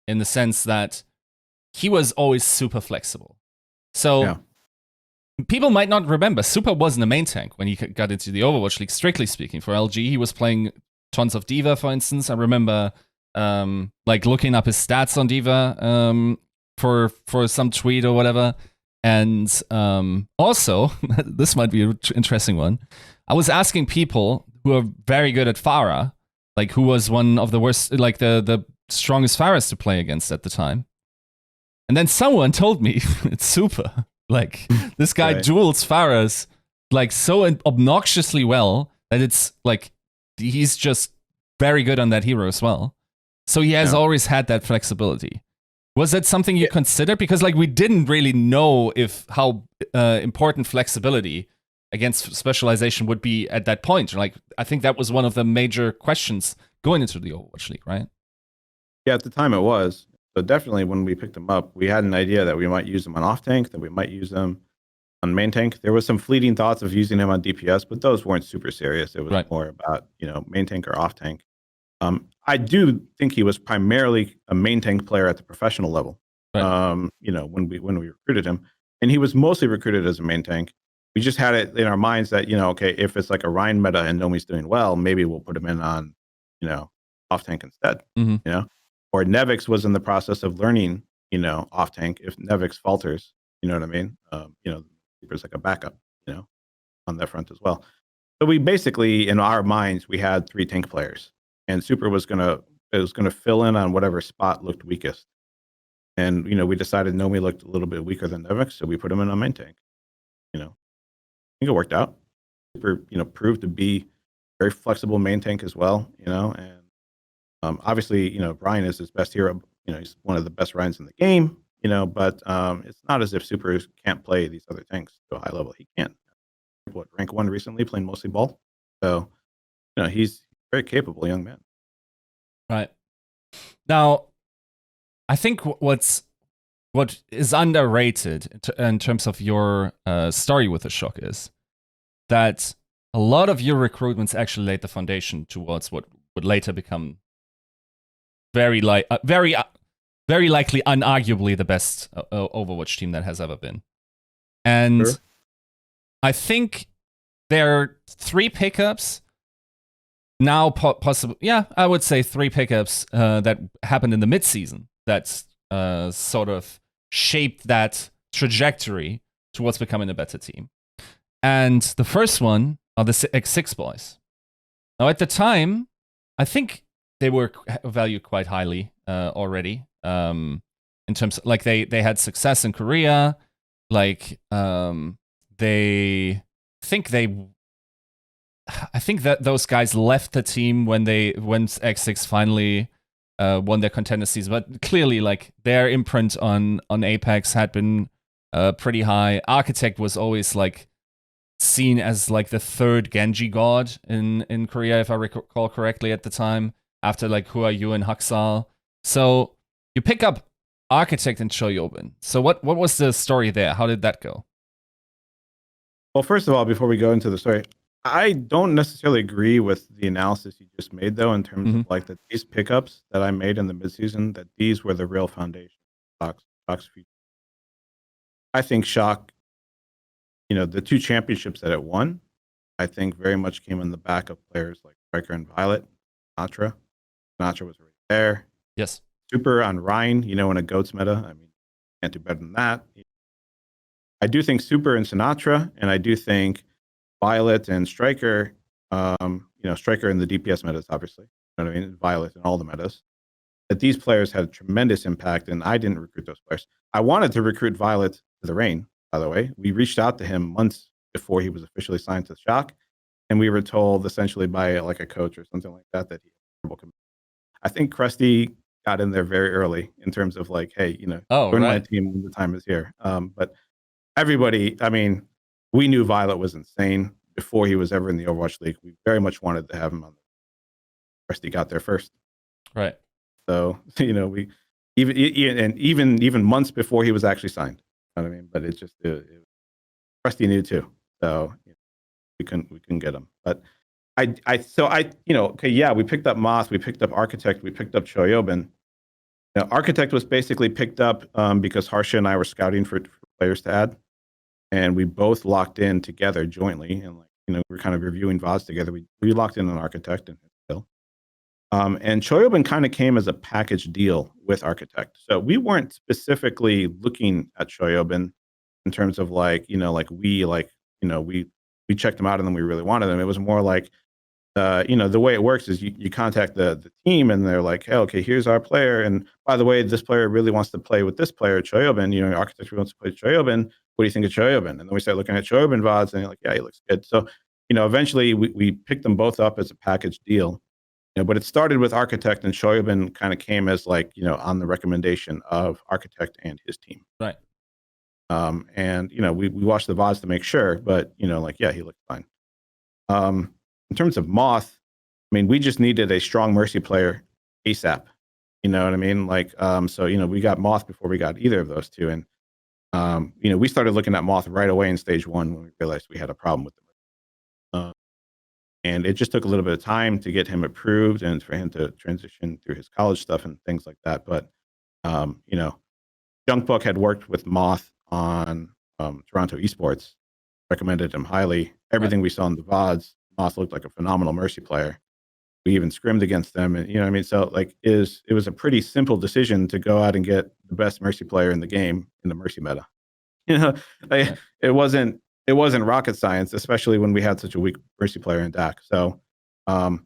in the sense that he was always super flexible. So people might not remember, Super wasn't a main tank when he got into the Overwatch League, strictly speaking. For LG, he was playing tons of D.Va, for instance. I remember like looking up his stats on D.Va for some tweet or whatever. And also, this might be an interesting one. I was asking people who are very good at Pharah, like who was one of the worst, like the strongest Pharahs to play against at the time. And then someone told me it's Super. Like this guy duels Pharahs like so obnoxiously well that it's like he's just very good on that hero as well. So he has always had that flexibility. Was that something you considered? Because like we didn't really know how important flexibility against specialization would be at that point. Like I think that was one of the major questions going into the Overwatch League, right? Yeah, at the time it was. So definitely when we picked him up, we had an idea that we might use him on off tank, that we might use him on main tank. There was some fleeting thoughts of using him on DPS, but those weren't super serious. It was more about, main tank or off tank. I do think he was primarily a main tank player at the professional level. Right. When we recruited him, and he was mostly recruited as a main tank. We just had it in our minds that, okay, if it's like a Ryan meta and Nomi's doing well, maybe we'll put him in on, off tank instead. Mm-hmm. Or Nevix was in the process of learning, off tank. If Nevix falters, you know what I mean? There's like a backup, on that front as well. So we basically, in our minds, we had 3 tank players, and Super was gonna fill in on whatever spot looked weakest. And we decided Nomi looked a little bit weaker than Nevix, so we put him in on main tank. I think it worked out. Super, proved to be very flexible main tank as well, and obviously, Brian is his best hero. He's one of the best Ryans in the game, but it's not as if Super can't play these other tanks to a high level. He can't. Rank 1 recently, playing mostly ball. So, he's a very capable young man. Right. Now, I think what is underrated in terms of your story with the Shock is that a lot of your recruitments actually laid the foundation towards what would later become very likely, unarguably the best Overwatch team that has ever been. And sure. I think there are 3 pickups now, possible. Yeah, I would say 3 pickups that happened in the mid-season that sort of shaped that trajectory towards becoming a better team. And the first one are the X6 boys. Now, at the time, I think they were valued quite highly already. In terms of, like they had success in Korea, like they I think that those guys left the team when X6 finally won their contender season, but clearly like their imprint on Apex had been pretty high. Architect was always like seen as like the third Genji god in Korea, if I recall correctly at the time, after like Huayu and Haksal. So you pick up Architect and ChoiHyoBin. So what was the story there? How did that go? Well, first of all, before we go into the story, I don't necessarily agree with the analysis you just made, though, in terms of like that these pickups that I made in the midseason, that these were the real foundation. Shock's future. I think Shock, the 2 championships that it won, I think very much came on the back of players like Striker and Violet, Sinatraa. Sinatraa was already there. Yes. Super on Rhine, in a GOATS meta. I mean, can't do better than that. I do think Super and Sinatraa, and I do think Violet and Striker, Striker in the DPS metas, obviously. You know what I mean? Violet in all the metas. That these players had a tremendous impact, and I didn't recruit those players. I wanted to recruit Violet to the Reign, by the way. We reached out to him months before he was officially signed to Shock, and we were told essentially by like a coach or something like that he had terrible. I think Krusty got in there very early in terms of like, hey, join my team when the time is here. But everybody, I mean, we knew Violet was insane before he was ever in the Overwatch League. We very much wanted to have him on. Krusty got there first, right? So we even months before he was actually signed. You know what I mean? But it Krusty knew too, so we couldn't get him. But we picked up Moth, we picked up Architect, we picked up ChoiHyoBin. Architect was basically picked up because Harsha and I were scouting for players to add, and we both locked in together jointly, and we were kind of reviewing VODs together. We locked in on Architect and Phil. And ChoiHyoBin kind of came as a package deal with Architect. So we weren't specifically looking at ChoiHyoBin in terms of we checked him out and then we really wanted him. It was more like, the way it works is you contact the team and they're like, hey, okay, here's our player. And by the way, this player really wants to play with this player, ChoiHyoBin. Architect wants to play ChoiHyoBin. What do you think of ChoiHyoBin? And then we start looking at ChoiHyoBin VODs and you're like, yeah, he looks good. So, eventually we picked them both up as a package deal. But it started with Architect, and ChoiHyoBin kind of came as on the recommendation of Architect and his team. Right. And we watched the VODs to make sure, but he looked fine. In terms of Moth, I mean, we just needed a strong Mercy player ASAP. You know what I mean? We got Moth before we got either of those two, and we started looking at Moth right away in stage 1 when we realized we had a problem with them. And it just took a little bit of time to get him approved and for him to transition through his college stuff and things like that. But, Junkbook had worked with Moth on Toronto esports, recommended him highly. Everything we saw in the VODs, Moth looked like a phenomenal Mercy player. We even scrimmed against them. And, what I mean? So, it was a pretty simple decision to go out and get the best Mercy player in the game in the Mercy meta. It wasn't rocket science, especially when we had such a weak Mercy player in Dak. So, I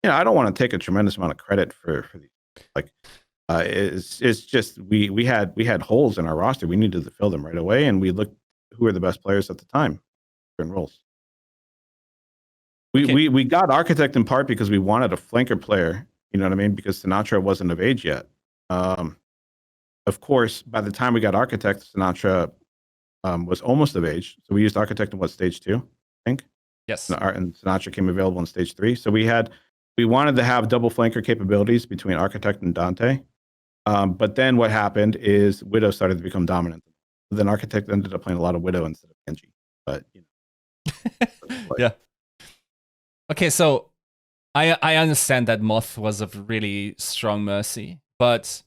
don't want to take a tremendous amount of credit for these. It's just we had holes in our roster. We needed to fill them right away, and we looked who were the best players at the time, different roles. We got Architect in part because we wanted a flanker player. You know what I mean? Because Sinatraa wasn't of age yet. Of course, by the time we got Architect, Sinatraa was almost of age. So we used Architect in stage 2, I think. Yes. And Sinatraa came available in stage 3. So we wanted to have double flanker capabilities between Architect and Dante. But then what happened is Widow started to become dominant. Then Architect ended up playing a lot of Widow instead of Genji. But yeah. Okay, so I understand that Moth was a really strong Mercy, but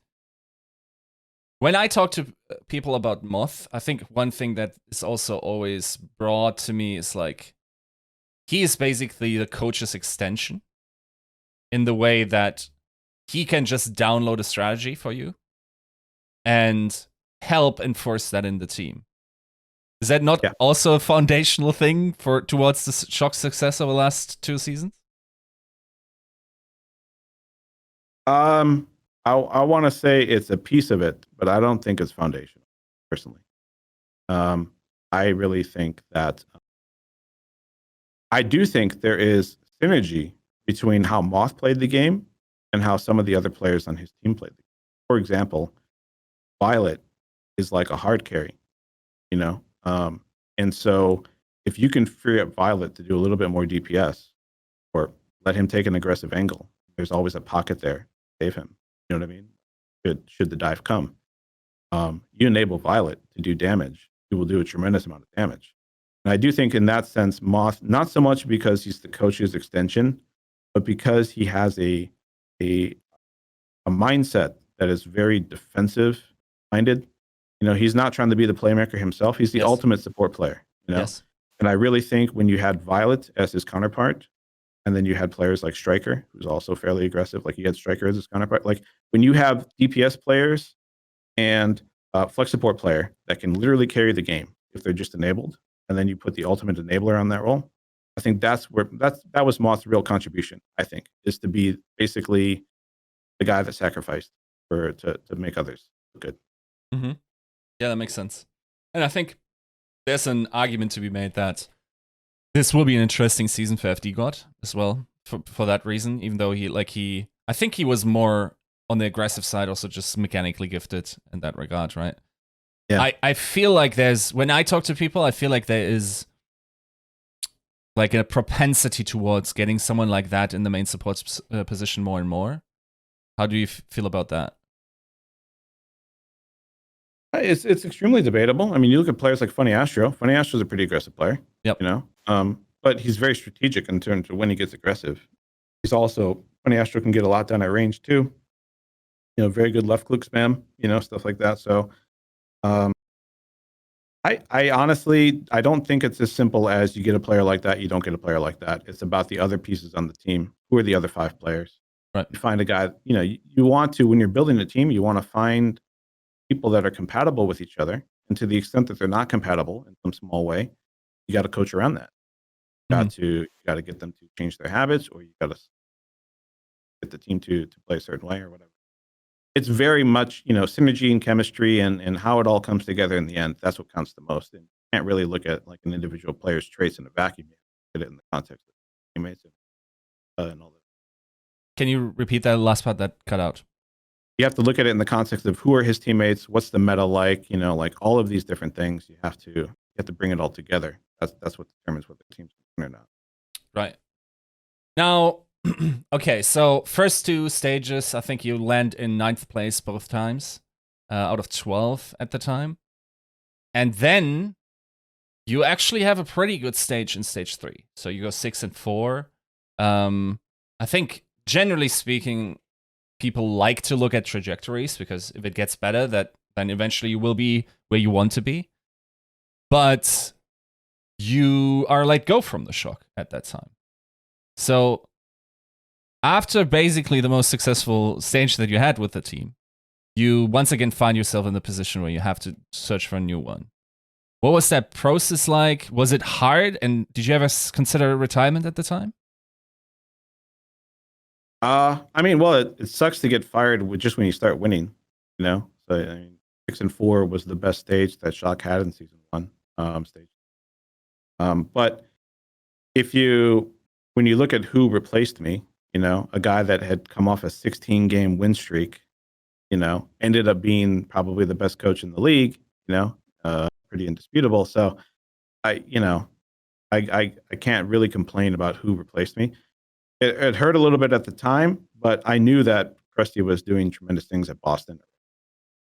when I talk to people about Moth, I think one thing that is also always brought to me is he is basically the coach's extension in the way that he can just download a strategy for you and help enforce that in the team. Is that not also a foundational thing towards the Shock success over the last 2 seasons? I want to say it's a piece of it, but I don't think it's foundational, personally. I really think that I do think there is synergy between how Moth played the game and how some of the other players on his team played the game. For example, Violet is like a hard carry, you know? And so if you can free up Violet to do a little bit more DPS or let him take an aggressive angle, there's always a pocket there to save him. You know what I mean? Should the dive come. You enable Violet to do damage, he will do a tremendous amount of damage. And I do think in that sense, Moth, not so much because he's the coach's extension, but because he has a mindset that is very defensive minded. You know, he's not trying to be the playmaker himself. He's the ultimate support player, you know? Yes. And I really think when you had Violet as his counterpart, and then you had players like Striker, who's also fairly aggressive, like you had Striker as his counterpart. Like when you have DPS players and flex support player that can literally carry the game if they're just enabled, and then you put the ultimate enabler on that role, I think that was Moth's real contribution, I think, is to be basically the guy that sacrificed to make others look good. Mm-hmm. Yeah, that makes sense. And I think there's an argument to be made that this will be an interesting season for FD God as well, for that reason, even though I think he was more on the aggressive side, also just mechanically gifted in that regard, right? Yeah. I feel like when I talk to people, I feel like there is like a propensity towards getting someone like that in the main support position more and more. How do you feel about that? It's extremely debatable. I mean, you look at players like Funny Astro. Funny Astro's a pretty aggressive player. Yep. You know, but he's very strategic in terms of when he gets aggressive. He's also Funny Astro can get a lot done at range too. You know, very good left click spam. You know, stuff like that. So, I honestly I don't think it's as simple as you get a player like that, you don't get a player like that. It's about the other pieces on the team. Who are the other 5 players? Right. You find a guy. You know, you want to, when you're building a team, you want to find people that are compatible with each other, and to the extent that they're not compatible in some small way, you got to coach around that. You got to get them to change their habits, or you got to get the team to play a certain way or whatever. It's very much, you know, synergy and chemistry and how it all comes together in the end. That's what counts the most. And you can't really look at like an individual player's traits in a vacuum. You get it in the context of teammates and all that. Can you repeat that last part that cut out? You have to look at it in the context of who are his teammates, what's the meta like, you know, like all of these different things. You have to bring it all together. That's what determines what the team's going to win or not. Right. Now, okay, so first 2 stages, I think you land in 9th place both times, out of 12 at the time. And then you actually have a pretty good stage in stage 3. So you go 6 and 4. I think, generally speaking, people like to look at trajectories, because if it gets better, then eventually you will be where you want to be. But you are let go from the shock at that time. So after basically the most successful stage that you had with the team, you once again find yourself in the position where you have to search for a new one. What was that process like? Was it hard? And did you ever consider retirement at the time? I mean, well, it sucks to get fired just when you start winning, you know? So, I mean, 6 and 4 was the best stage that Shock had in season 1 stage. But when you look at who replaced me, you know, a guy that had come off a 16-game win streak, you know, ended up being probably the best coach in the league, you know, pretty indisputable. So I can't really complain about who replaced me. It hurt a little bit at the time, but I knew that Krusty was doing tremendous things at Boston,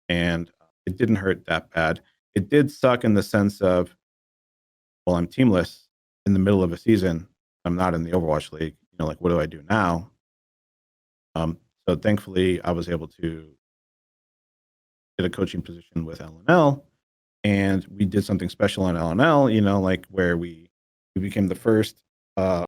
and it didn't hurt that bad. It did suck in the sense of, well, I'm teamless in the middle of a season. I'm not in the Overwatch League. You know, like, what do I do now? So thankfully, I was able to get a coaching position with LNL, and we did something special on LNL. You know, like where we became the first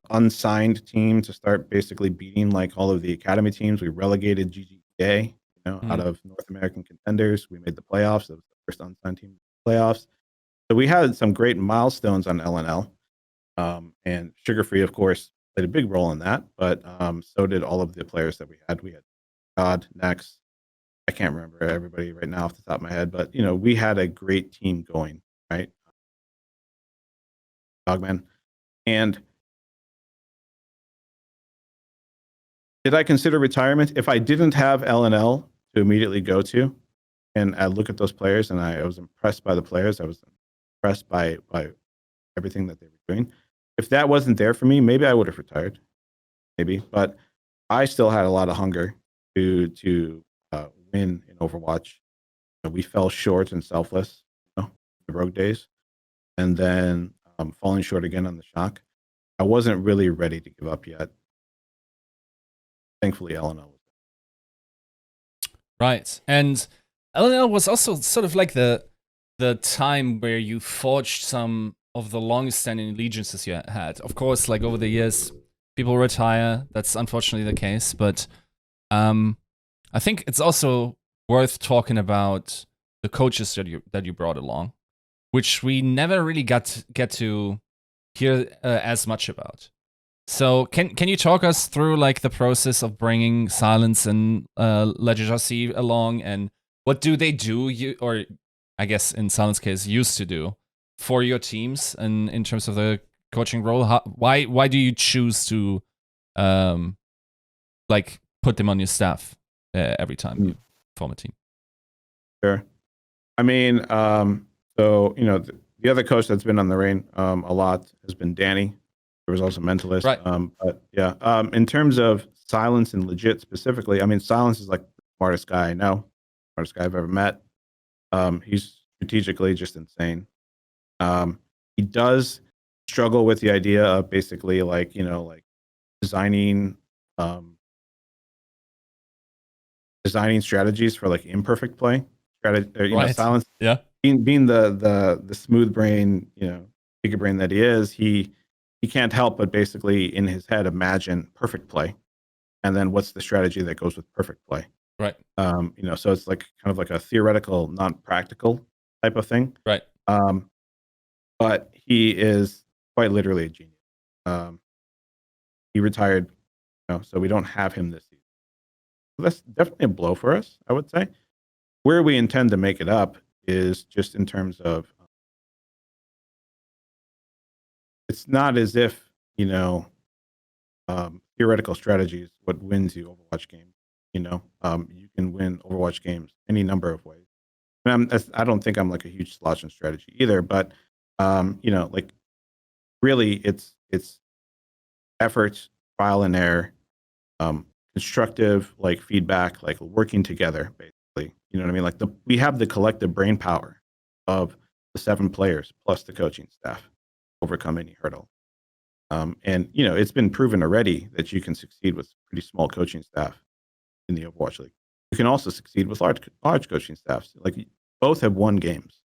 unsigned team to start basically beating like all of the academy teams. We relegated GGA, you know, out of North American contenders. We made the playoffs. It was the first unsigned team in the playoffs. So we had some great milestones on LNL. And Sugarfree, of course, played a big role in that, but so did all of the players that we had. We had God, Next. I can't remember everybody right now off the top of my head, but we had a great team going, right? Dogman. And did I consider retirement? If I didn't have LNL to immediately go to, and I look at those players, and I was impressed by the players, I was impressed by everything that they were doing. If that wasn't there for me, maybe I would have retired, maybe. But I still had a lot of hunger to win in Overwatch. We fell short in Selfless, the Rogue days, and then falling short again on the Shock. I wasn't really ready to give up yet. Thankfully, LNL was Right. And LNL was also sort of like the time where you forged some of the longest standing allegiances you had. Of course, like over the years, people retire. That's unfortunately the case. But I think it's also worth talking about the coaches that you brought along, which we never really get to hear as much about. So can you talk us through like the process of bringing Silence and LegitRC along, and what do they do? Or I guess in Silence case used to do for your teams, and in terms of the coaching role. Why do you choose to like put them on your staff every time you form a team? Sure. I mean, so the other coach that's been on the reign a lot has been Danny. There was also Mentalist. Right. But yeah, in terms of Silence and Legit specifically, I mean, Silence is like the smartest guy I know, smartest guy I've ever met. He's strategically just insane. He does struggle with the idea of basically like designing strategies for like imperfect play. Right. Silence. Yeah. Being the smooth brain, bigger brain that he is, he can't help but basically in his head imagine perfect play, and then what's the strategy that goes with perfect play. Right. So it's like kind of like a theoretical, non-practical type of thing. Right. But he is quite literally a genius. He retired, so we don't have him this season. So that's definitely a blow for us, I would say. Where we intend to make it up is just in terms of it's not as if theoretical strategy is what wins you Overwatch games. You can win Overwatch games any number of ways. And I don't think I'm like a huge slouch in strategy either, but like really, it's effort, trial and error, constructive like feedback, like working together, basically. You know what I mean? Like we have the collective brain power of the 7 players plus the coaching staff to overcome any hurdle. And it's been proven already that you can succeed with pretty small coaching staff in the Overwatch League. You can also succeed with large coaching staffs. Like both have won games.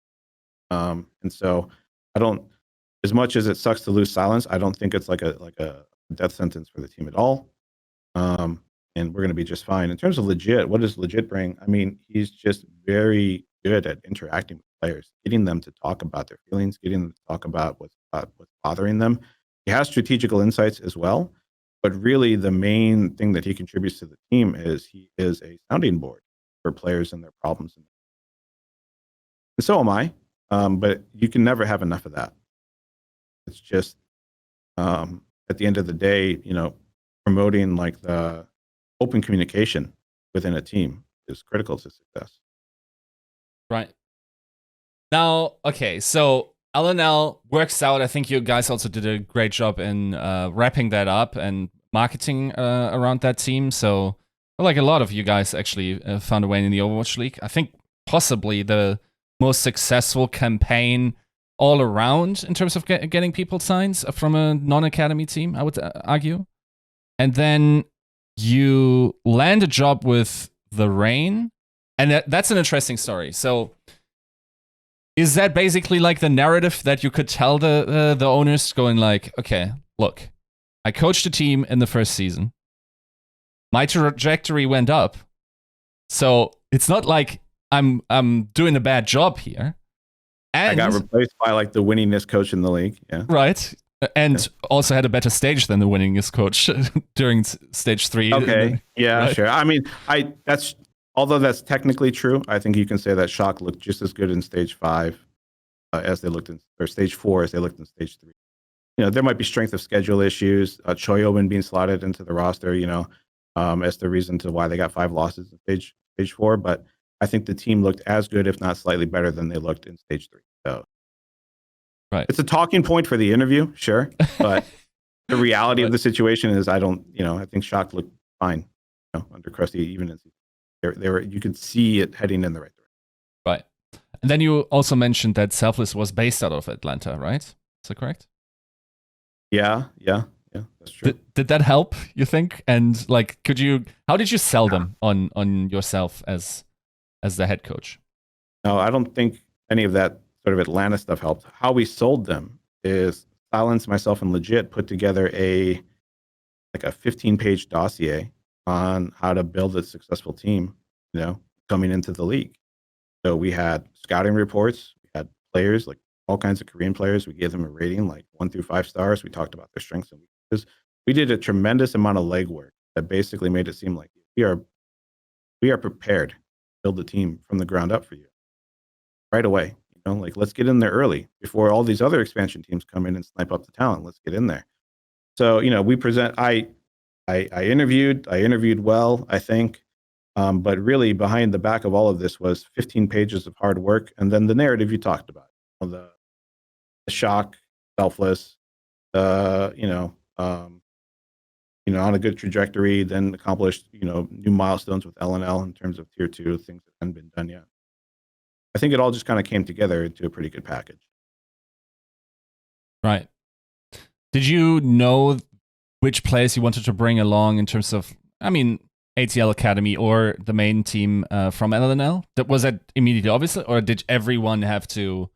And so I don't, as much as it sucks to lose Silence, I don't think it's like a death sentence for the team at all. And we're going to be just fine. In terms of Legit, what does Legit bring? I mean, he's just very good at interacting with players, getting them to talk about their feelings, getting them to talk about what's bothering them. He has strategical insights as well, but really the main thing that he contributes to the team is he is a sounding board for players and their problems. And so am I, but you can never have enough of that. It's just at the end of the day, promoting like the open communication within a team is critical to success. Right. Now, okay, so LNL works out. I think you guys also did a great job in wrapping that up and marketing around that team. So, like a lot of you guys actually found a way in the Overwatch League. I think possibly the most successful campaign all around in terms of getting people signs from a non-academy team, I would argue. And then you land a job with the Reign, and that's an interesting story. So is that basically like the narrative that you could tell the owners, going like, okay, look, I coached a team in the first season. My trajectory went up. So it's not like I'm doing a bad job here. And I got replaced by like the winningest coach in the league. Yeah. Right. And also had a better stage than the winningest coach during stage 3. Okay, yeah, right? sure. I mean, although that's technically true, I think you can say that Shock looked just as good in stage 5 as they looked in, or stage 4 as they looked in stage 3. There might be strength of schedule issues. ChoiHyoBin being slotted into the roster, as the reason to why they got 5 losses in stage 4. But I think the team looked as good, if not slightly better, than they looked in stage 3. So, right, it's a talking point for the interview, sure, but the reality of the situation is, I think Shock looked fine, under Krusty, even in they were. You could see it heading in the right direction. Right. And then you also mentioned that Selfless was based out of Atlanta, right? Is that correct? Yeah, that's true. Did that help, you think? And how did you sell them on yourself as the head coach? No, I don't think any of that sort of Atlanta stuff helped. How we sold them is Silence, myself, and Legit put together a 15-page dossier on how to build a successful team, coming into the league. So we had scouting reports, we had players, like all kinds of Korean players. We gave them a rating, like 1 through 5 stars. We talked about their strengths and weaknesses. We did a tremendous amount of legwork that basically made it seem like we are prepared to build a team from the ground up for you right away. Let's get in there early before all these other expansion teams come in and snipe up the talent. Let's get in there. So, we present. I interviewed well, I think, but really behind the back of all of this was 15 pages of hard work, and then the narrative you talked about, the Shock, Selfless, on a good trajectory, then accomplished, new milestones with LNL in terms of tier 2, things that hadn't been done yet. I think it all just kind of came together into a pretty good package. Right. Did you know which players you wanted to bring along in terms of, ATL Academy or the main team from LNL? Was that immediately obvious, or did everyone have to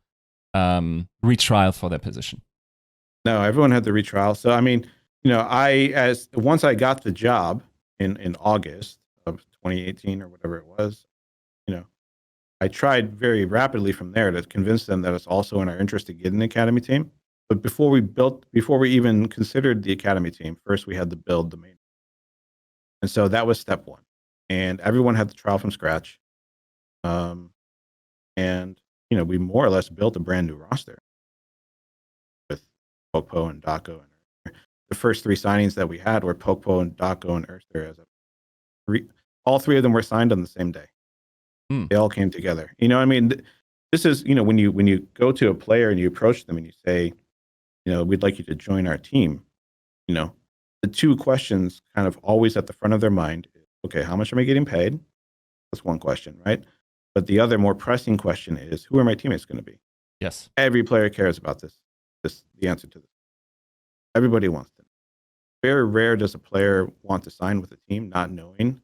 retrial for their position? No, everyone had the retrial. So, once I got the job in August of 2018 or whatever it was, I tried very rapidly from there to convince them that it's also in our interest to get an academy team. But before we even considered the academy team, first we had to build the main. And so that was step 1. And everyone had to trial from scratch. And, we more or less built a brand new roster with Pokpo and Dako. And the first 3 signings that we had were Pokpo and Dako and Erster. All 3 of them were signed on the same day. They all came together. This is, when you go to a player and you approach them and you say, we'd like you to join our team, the 2 questions kind of always at the front of their mind is, okay, how much am I getting paid? That's one question, right? But the other more pressing question is, who are my teammates going to be? Yes. Every player cares about this, the answer to this. Everybody wants to. Very rare does a player want to sign with a team not knowing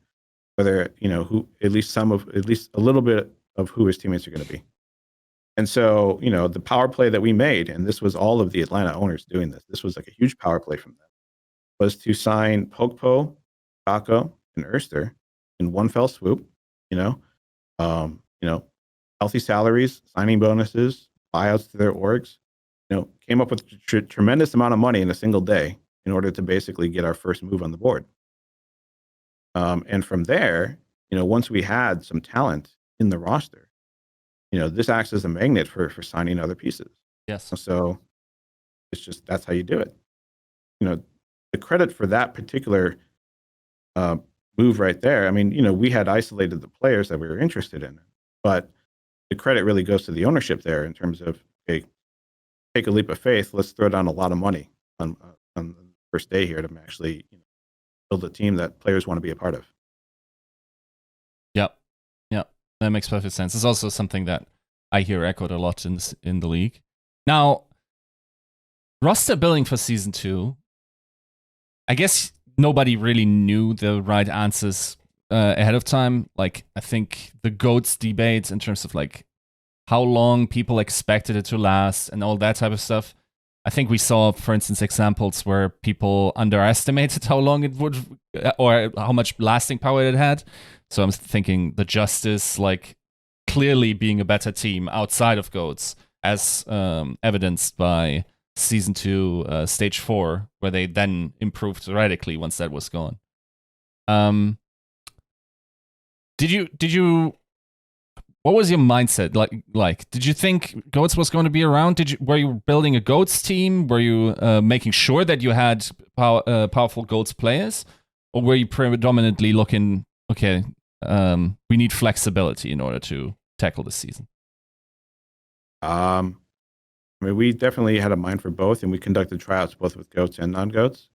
whether, who, at least a little bit of who his teammates are going to be. And so, the power play that we made, and this was all of the Atlanta owners doing this. This was like a huge power play from them, was to sign Pokpo, Dako, and Erster in one fell swoop. Healthy salaries, signing bonuses, buyouts to their orgs. Came up with a tremendous amount of money in a single day in order to basically get our first move on the board. And from there, once we had some talent in the roster, this acts as a magnet for signing other pieces. Yes. So it's just, that's how you do it. The credit for that particular move right there, we had isolated the players that we were interested in, but the credit really goes to the ownership there in terms of, hey, take a leap of faith. Let's throw down a lot of money on the first day here to actually build a team that players want to be a part of. Yep. That makes perfect sense. It's also something that I hear echoed a lot in the league. Now, roster building for season 2, I guess nobody really knew the right answers ahead of time. I think the GOATs debates in terms of how long people expected it to last and all that type of stuff. I think we saw, for instance, examples where people underestimated how long it would, or how much lasting power it had. So I'm thinking the Justice, clearly being a better team outside of GOATs, as evidenced by season 2, stage 4, where they then improved radically once that was gone. Did you? What was your mindset like? Did you think Goats was going to be around? Were you building a Goats team? Were you making sure that you had powerful Goats players, or were you predominantly looking? Okay, we need flexibility in order to tackle this season. I mean, we definitely had a mind for both, and we conducted tryouts both with Goats and non-Goats.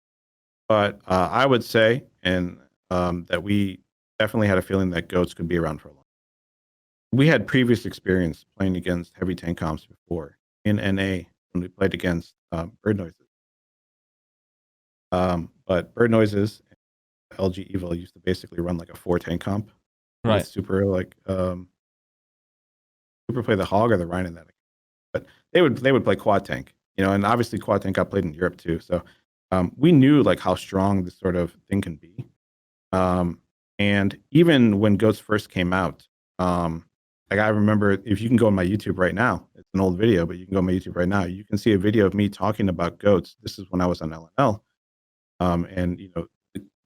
But I would say, that we definitely had a feeling that Goats could be around for a long time. We had previous experience playing against heavy tank comps before in NA when we played against Bird Noises. But Bird Noises, LG Evil used to basically run like a 4 tank comp. Right. Super play the Hog or the Rhine in that. But they would play quad tank, and obviously quad tank got played in Europe too. So we knew like how strong this sort of thing can be. And even when Goats first came out, like I remember, if you can go on my YouTube right now, it's an old video, but you can go on my YouTube right now. You can see a video of me talking about Goats. This is when I was on LNL. And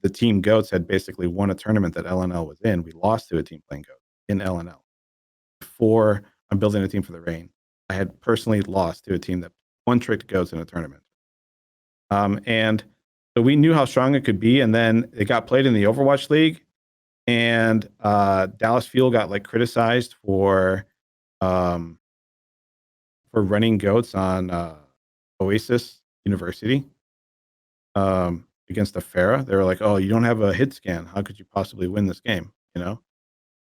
the team Goats had basically won a tournament that LNL was in. We lost to a team playing Goats in LNL. Before I'm building a team for the Reign, I had personally lost to a team that one-tricked Goats in a tournament. And so we knew how strong it could be. And then it got played in the Overwatch League. And Dallas Fuel got like criticized for running Goats on Oasis University against a Farah. They were like, "Oh, you don't have a hit scan. How could you possibly win this game?" And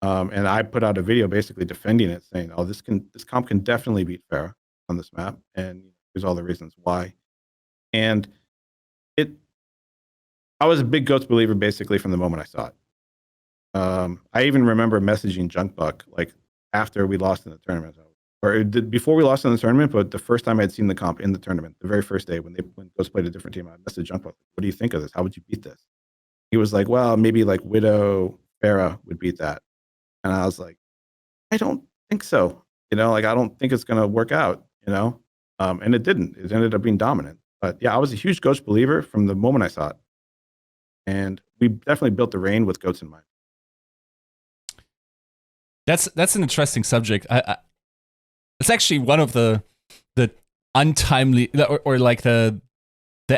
I put out a video basically defending it, saying, "Oh, this comp can definitely beat Farah on this map, and here's all the reasons why." And I was a big Goats believer basically from the moment I saw it. I even remember messaging Junkbuck like after we lost in the tournament, or before we lost in the tournament, but the first time I'd seen the comp in the tournament, the very first day when Ghost played a different team, I messaged Junkbuck, "What do you think of this? How would you beat this?" He was like, "Well, maybe like Widow Farah would beat that," and I was like, "I don't think so. Like I don't think it's gonna work out. And it didn't. It ended up being dominant. But yeah, I was a huge Ghost believer from the moment I saw it, and we definitely built the Reign with Goats in mind. That's an interesting subject. It's actually one of the untimely or like the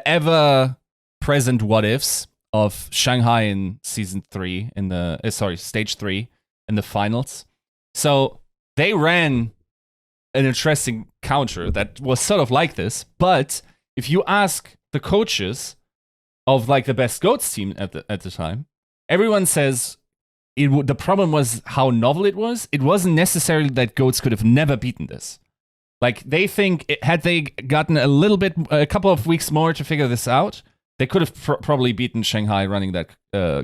ever present what ifs of Shanghai in season 3 in the stage 3 in the finals. So they ran an interesting counter that was sort of like this, but if you ask the coaches of like the best Goats team at the time, everyone says the problem was how novel it was. It wasn't necessarily that Goats could have never beaten this. Like they think had they gotten a couple of weeks more to figure this out, they could have probably beaten Shanghai running that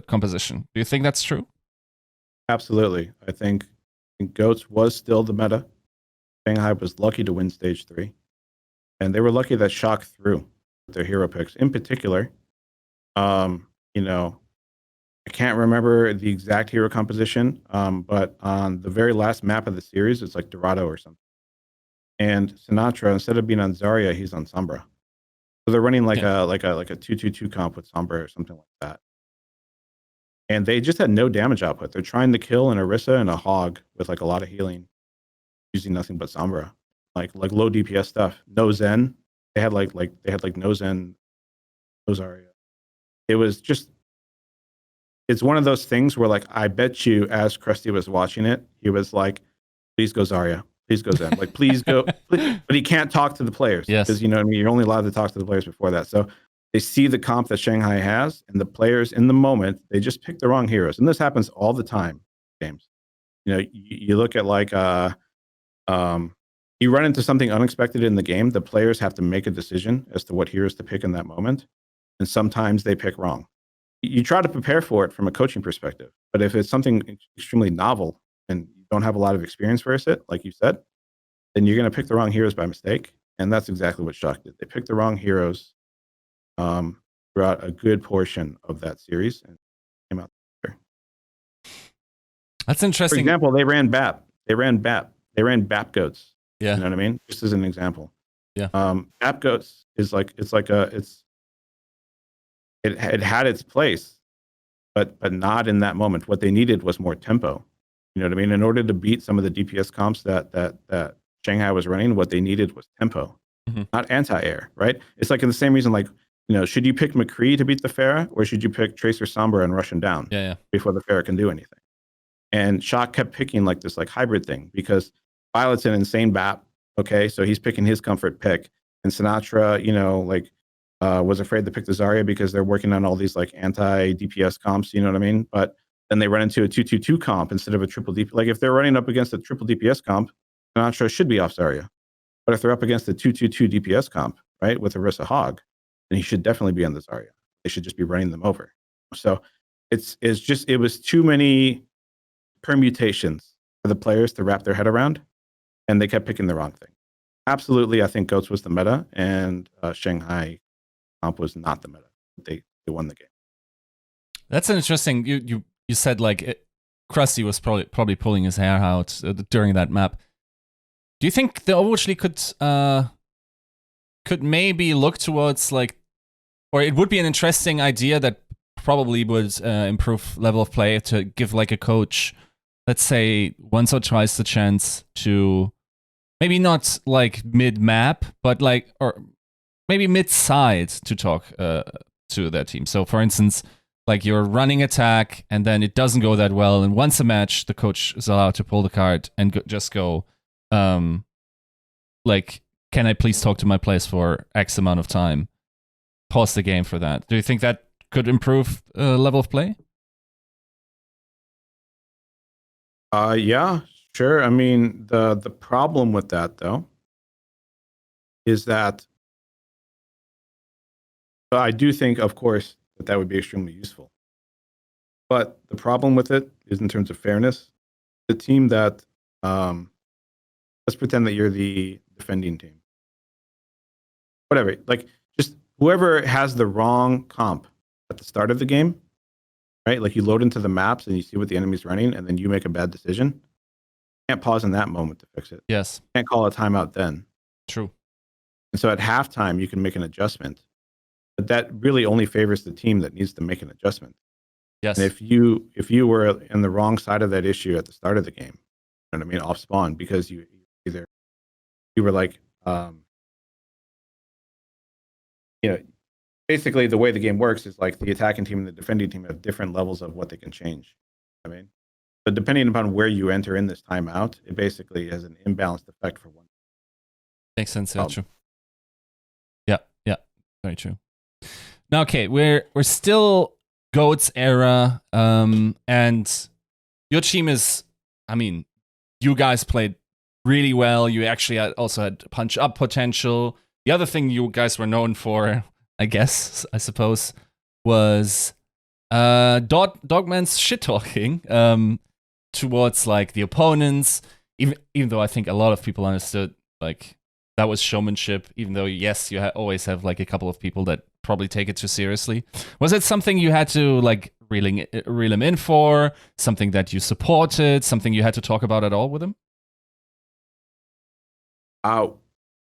composition. Do you think that's true? Absolutely. I think Goats was still the meta. Shanghai was lucky to win stage 3. And they were lucky that Shock threw their hero picks. In particular, I can't remember the exact hero composition, but on the very last map of the series, it's like Dorado or something. And Sinatraa, instead of being on Zarya, he's on Sombra. So they're running like a 2-2-2 comp with Sombra or something like that. And they just had no damage output. They're trying to kill an Orisa and a Hog with like a lot of healing, using nothing but Sombra, like low DPS stuff. No Zen. They had like no Zen, no Zarya. It was just. It's one of those things where, like, I bet you, as Krusty was watching it, he was like, "Please go Zarya. Please go Zen. Like, please go." But he can't talk to the players. Yes. Because, what I mean? You're only allowed to talk to the players before that. So they see the comp that Shanghai has, and the players in the moment, they just pick the wrong heroes. And this happens all the time in games. You look at, like, you run into something unexpected in the game, the players have to make a decision as to what heroes to pick in that moment. And sometimes they pick wrong. You try to prepare for it from a coaching perspective, but if it's something extremely novel and you don't have a lot of experience versus it, like you said, then you're going to pick the wrong heroes by mistake, and that's exactly what Shock did. They picked the wrong heroes throughout a good portion of that series, and came out there. That's interesting. For example, they ran BAP. They ran BAP Goats. Yeah, you know what I mean? Just as an example, Yeah. App goes is like it had its place, but not in that moment. What they needed was more tempo. You know what I mean? In order to beat some of the DPS comps that Shanghai was running, what they needed was tempo, not anti-air, right? It's like in the same reason, like, should you pick McCree to beat the Pharah, or should you pick Tracer Sombra and rush him down before the Pharah can do anything? And Shock kept picking like this like hybrid thing because Violet's an insane BAP. Okay, so he's picking his comfort pick, and Sinatraa, was afraid to pick the Zarya because they're working on all these like anti DPS comps. You know what I mean? But then they run into a 2-2-2 comp instead of a triple DPS. Like if they're running up against a triple DPS comp, Sinatraa should be off Zarya. But if they're up against a 2-2-2 DPS comp, right, with Orisa Hog, then he should definitely be on the Zarya. They should just be running them over. So it was too many permutations for the players to wrap their head around, and they kept picking the wrong thing. Absolutely, I think Goats was the meta, and Shanghai comp was not the meta. They won the game. That's an interesting. You said like Krusty was probably pulling his hair out during that map. Do you think the Overwatch League could maybe look towards like, or it would be an interesting idea that probably would improve level of play to give like a coach, let's say, once or twice the chance to maybe not like mid-map, but like, or maybe mid-side to talk to their team. So for instance, like you're running attack and then it doesn't go that well. And once a match, the coach is allowed to pull the card and just go, like, can I please talk to my players for X amount of time? Pause the game for that. Do you think that could improve level of play? Yeah, sure. I mean, the problem with that though is that I do think, of course, that would be extremely useful. But the problem with it is in terms of fairness. The team that let's pretend that you're the defending team. Whatever, like just whoever has the wrong comp at the start of the game, right? Like you load into the maps and you see what the enemy's running, and then you make a bad decision. You can't pause in that moment to fix it. Yes. You can't call a timeout then. True. And so at halftime, you can make an adjustment. But that really only favors the team that needs to make an adjustment. Yes. And if you were in the wrong side of that issue at the start of the game, you know what I mean, off spawn, because you were like, basically the way the game works is like the attacking team and the defending team have different levels of what they can change. I mean, but depending upon where you enter in this timeout, it basically has an imbalanced effect for one. Makes sense. Yeah, true. Yeah, very true. Now, okay, we're still Goats era, and your team is, I mean, you guys played really well. You actually also had punch up potential. The other thing you guys were known for, I suppose, was Dogman's shit talking towards like the opponents. Even though I think a lot of people understood like that was showmanship. Even though yes, you always have like a couple of people that probably take it too seriously. Was it something you had to like reel him in for? Something that you supported? Something you had to talk about at all with him?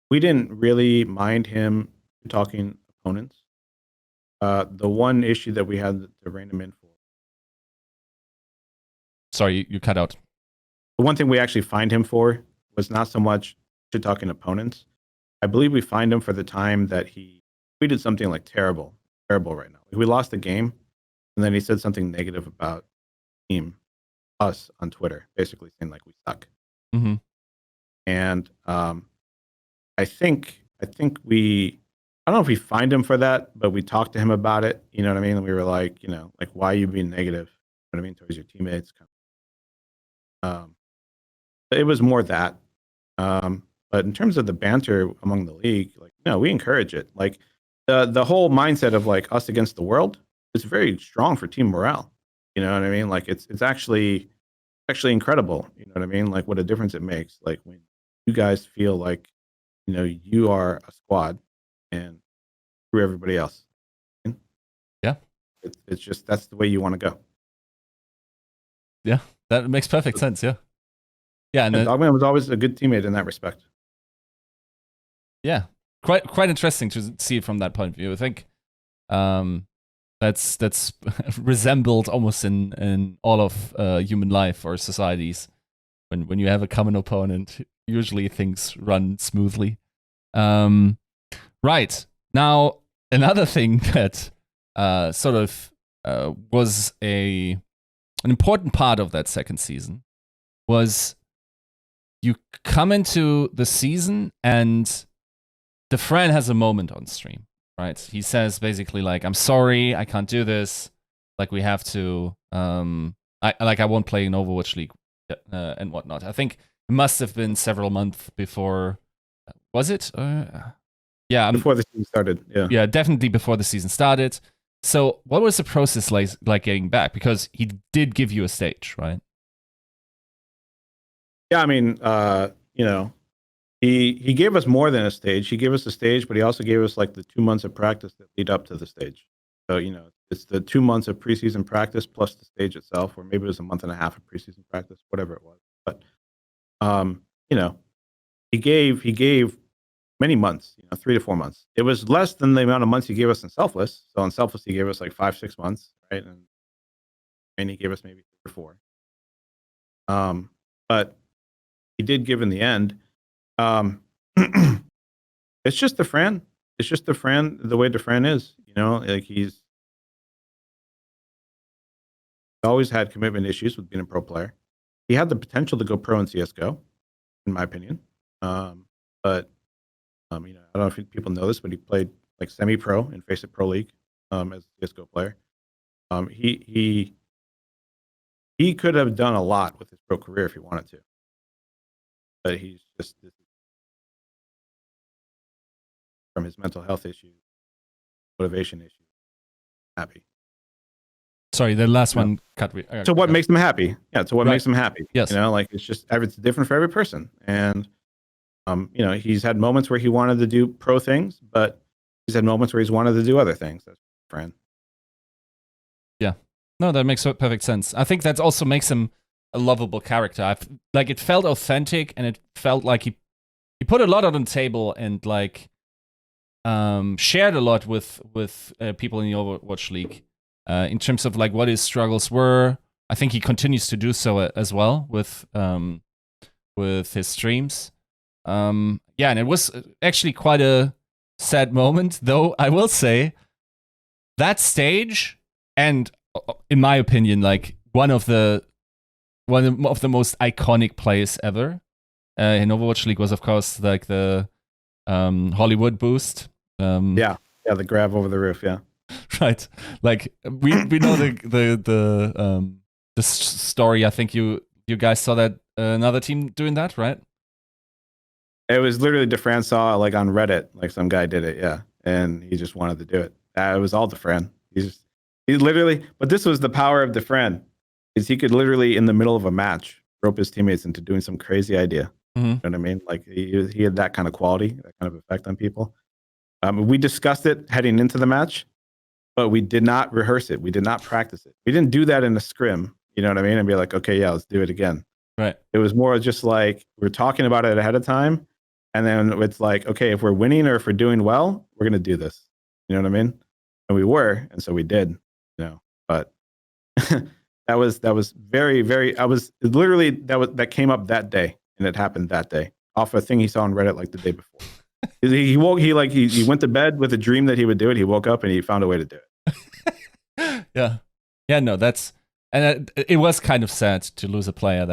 We didn't really mind him talking opponents. The one issue that we had to rein him in for. Sorry, you cut out. The one thing we actually fined him for was not so much to talking opponents. I believe we fined him for the time that he tweeted something like terrible right now. Like we lost the game, and then he said something negative about us on Twitter, basically saying like we suck. Mm-hmm. And I think we, I don't know if we fined him for that, but we talked to him about it. You know what I mean? And we were like, like why are you being negative? You know what I mean, towards your teammates. It was more that. But in terms of the banter among the league, like no, we encourage it. Like the whole mindset of like us against the world is very strong for team morale. You know what I mean? Like it's actually incredible. You know what I mean? Like what a difference it makes. Like when you guys feel like you are a squad and through everybody else. Yeah, it's just that's the way you want to go. Yeah, that makes perfect sense. Yeah, yeah, and Dogman was always a good teammate in that respect. Yeah, quite interesting to see it from that point of view. I think that's resembled almost in all of human life or societies. When you have a common opponent, usually things run smoothly. Right. Now, another thing that sort of was an important part of that second season was you come into the season and Dafran has a moment on stream, right? He says basically like, I'm sorry, I can't do this. Like we have to, I won't play in Overwatch League and whatnot. I think it must have been several months before, was it? Yeah. Before the season started, yeah. Yeah, definitely before the season started. So what was the process like getting back? Because he did give you a stage, right? Yeah, I mean, he gave us more than a stage. He gave us a stage, but he also gave us like the 2 months of practice that lead up to the stage. So, it's the 2 months of preseason practice plus the stage itself, or maybe it was a month and a half of preseason practice, whatever it was. But, he gave many months, 3 to 4 months. It was less than the amount of months he gave us in Selfless. So in Selfless, he gave us like 5-6 months, right? And he gave us maybe 3 or 4. But he did give in the end. It's just Dafran. It's just Dafran, the way Dafran is, like he's always had commitment issues with being a pro player. He had the potential to go pro in CSGO, in my opinion. But I don't know if people know this, but he played like semi-pro in Face It Pro League as a CSGO player. He could have done a lot with his pro career if he wanted to, but he's just from his mental health issues, motivation issues, happy. Sorry, the last one cut. So what makes him happy? Yeah, so what makes him happy? Yes. Like it's different for every person. And he's had moments where he wanted to do pro things, but he's had moments where he's wanted to do other things. That's friend. Yeah. No, that makes perfect sense. I think that also makes him a lovable character. It felt authentic, and it felt like he put a lot on the table and like shared a lot with people in the Overwatch League in terms of like what his struggles were. I think he continues to do so as well with his streams. And it was actually quite a sad moment, though I will say that stage, and in my opinion, like one of the most iconic plays ever in Overwatch League was, of course, like the Hollywood boost. The grab over the roof, yeah. Right. Like we know the story. I think you guys saw that another team doing that, right? It was literally Dafran saw like on Reddit, like some guy did it, yeah, and he just wanted to do it. It was all Dafran. He literally, but this was the power of Dafran, is he could literally in the middle of a match rope his teammates into doing some crazy idea. Mm-hmm. You know what I mean? Like he had that kind of quality, that kind of effect on people. We discussed it heading into the match, but we did not rehearse it. We did not practice it. We didn't do that in a scrim. You know what I mean? And be like, okay, yeah, let's do it again. Right. It was more just like we're talking about it ahead of time. And then it's like, okay, if we're winning or if we're doing well, we're going to do this. You know what I mean? And we were. And so we did, but that was very, very, that came up that day, and it happened that day off a thing he saw on Reddit like the day before. He went to bed with a dream that he would do it. He woke up and he found a way to do it. Yeah, no, it was kind of sad to lose a player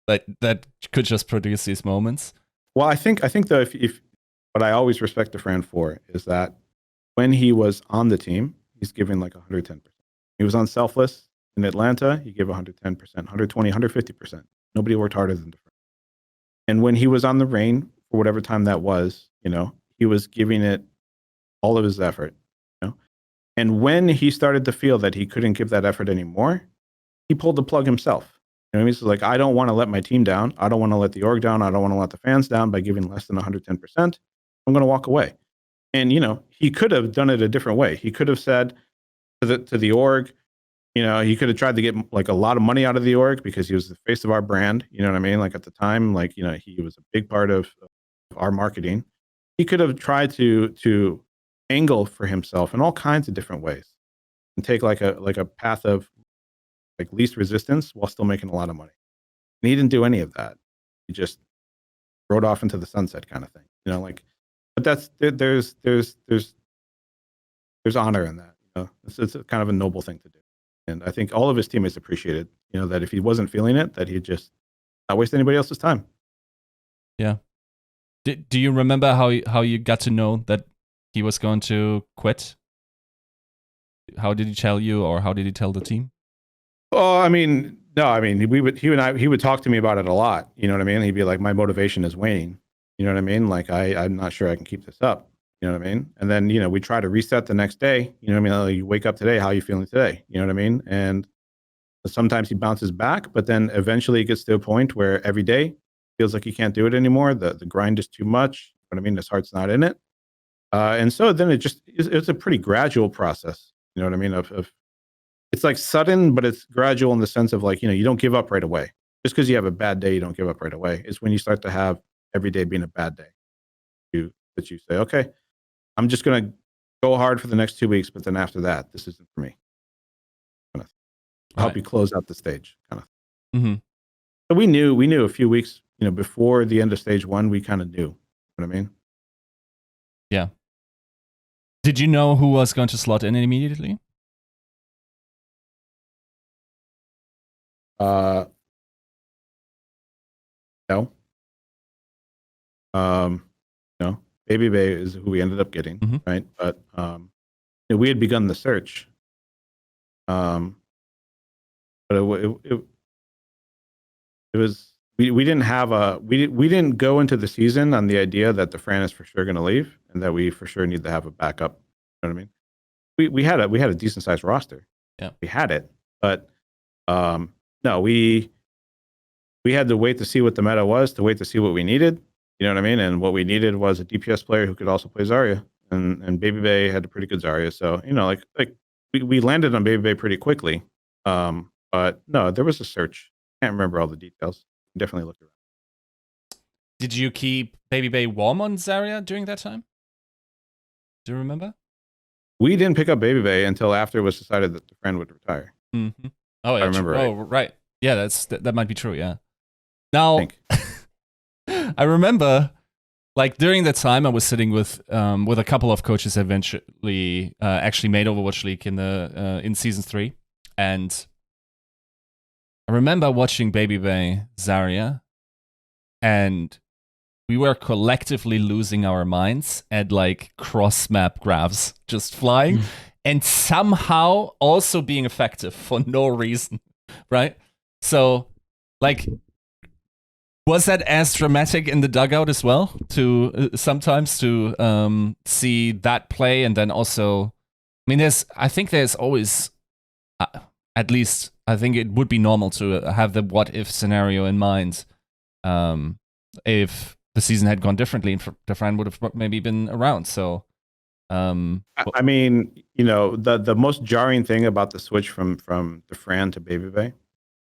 that could just produce these moments. Well, I think though, if what I always respect Dafran for is that when he was on the team, he's giving like 110%. He was on Selfless in Atlanta, he gave 110%, 120, 150%. Nobody worked harder than Dafran. And when he was on the Reign, for whatever time that was, he was giving it all of his effort, And when he started to feel that he couldn't give that effort anymore, he pulled the plug himself. He's like, I don't want to let my team down. I don't want to let the org down. I don't want to let the fans down by giving less than 110%. I'm going to walk away. And, he could have done it a different way. He could have said to the org, he could have tried to get like a lot of money out of the org because he was the face of our brand. You know what I mean? Like at the time, like, he was a big part of our marketing. he could have tried to angle for himself in all kinds of different ways and take like a path of like least resistance while still making a lot of money. And he didn't do any of that. He just rode off into the sunset kind of thing, you know, like, but there's honor in that, you know, it's a kind of a noble thing to do. And I think all of his teammates appreciated, you know, that if he wasn't feeling it, that he'd just not waste anybody else's time. Yeah. Do you remember how you got to know that he was going to quit? How did he tell you, or how did he tell the team? Oh, I mean, no, I mean, he would talk to me about it a lot. You know what I mean? He'd be like, my motivation is waning. You know what I mean? Like, I'm not sure I can keep this up. You know what I mean? And then, you know, we try to reset the next day. You know what I mean? Like, you wake up today, how are you feeling today? You know what I mean? And sometimes he bounces back, but then eventually it gets to a point where every day feels like he can't do it anymore. The grind is too much. You know what I mean? His heart's not in it. And so then it's a pretty gradual process. You know what I mean? Of it's like sudden, but it's gradual in the sense of like, you know, you don't give up right away. Just because you have a bad day, you don't give up right away. It's when you start to have every day being a bad day. That you say, okay, I'm just going to go hard for the next 2 weeks, but then after that, this isn't for me. Kind of help you close out the stage, kind of. Mm-hmm. But we knew a few weeks, you know, before the end of stage 1, we kind of knew. You know what I mean? Yeah. Did you know who was going to slot in immediately? No. No. Babybay is who we ended up getting, right? But you know, we had begun the search. But it was we didn't have we didn't go into the season on the idea that Dafran is for sure going to leave and that we for sure need to have a backup. You know what I mean? We had a decent sized roster. Yeah, we had it, but no, we had to wait to see what the meta was, to wait to see what we needed. You know what I mean? And what we needed was a DPS player who could also play Zarya, and Babybay had a pretty good Zarya. So you know, like we landed on Babybay pretty quickly. But no, there was a search. Can't remember all the details. Definitely looked around. Did you keep Babybay warm on Zarya during that time? Do you remember? We didn't pick up Babybay until after it was decided that the friend would retire. Mm-hmm. Oh, yeah, I remember. Oh, right. Yeah, that might be true. Yeah. Now, I remember, like during that time, I was sitting with a couple of coaches. Eventually, actually made Overwatch League in season 3, and I remember watching Babybay Zarya, and we were collectively losing our minds at like cross map graphs just flying, and somehow also being effective for no reason, right? So, like, was that as dramatic in the dugout as well? To sometimes to see that play, and then also, I mean, I think there's always, at least I think it would be normal to have the what if scenario in mind. If the season had gone differently, Dafran would have maybe been around. So, I mean, you know, the most jarring thing about the switch from Dafran to Babybay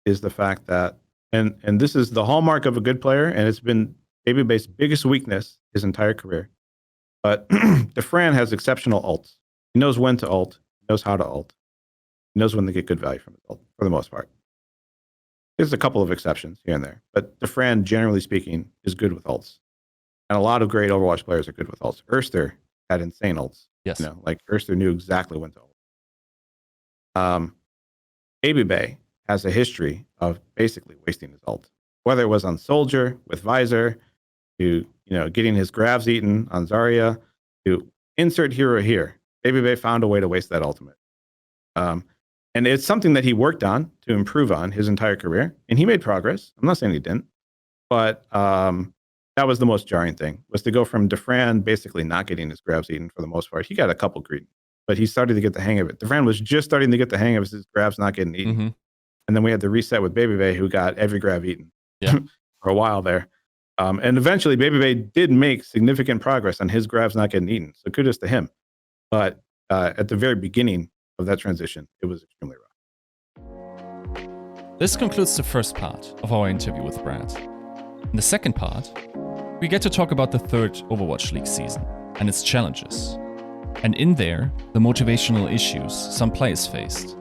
is the fact that, and this is the hallmark of a good player, and it's been Babybay's biggest weakness his entire career. But Dafran has exceptional ults. He knows when to ult. He knows how to ult. He knows when to get good value from his ult, for the most part. There's a couple of exceptions here and there, but Dafran, generally speaking, is good with ults. And a lot of great Overwatch players are good with ults. Erster had insane ults. Yes. You know, like Erster knew exactly when to ult. Babybay has a history of basically wasting his ult, whether it was on Soldier with Visor, to, you know, getting his grabs eaten on Zarya, to insert hero here. Babybay found a way to waste that ultimate. And it's something that he worked on to improve on his entire career, and he made progress. I'm not saying he didn't, but that was the most jarring thing, was to go from Dafran basically not getting his grabs eaten for the most part. He got a couple greens, but he started to get the hang of it. Dafran was just starting to get the hang of his grabs not getting eaten. Mm-hmm. And then we had the reset with Babybay, who got every grab eaten for a while there. And eventually, Babybay did make significant progress on his grabs not getting eaten. So kudos to him. But at the very beginning of that transition, it was extremely rough. This concludes the first part of our interview with Brad. In the second part, We get to talk about the third Overwatch League season and its challenges. And in there, the motivational issues some players faced,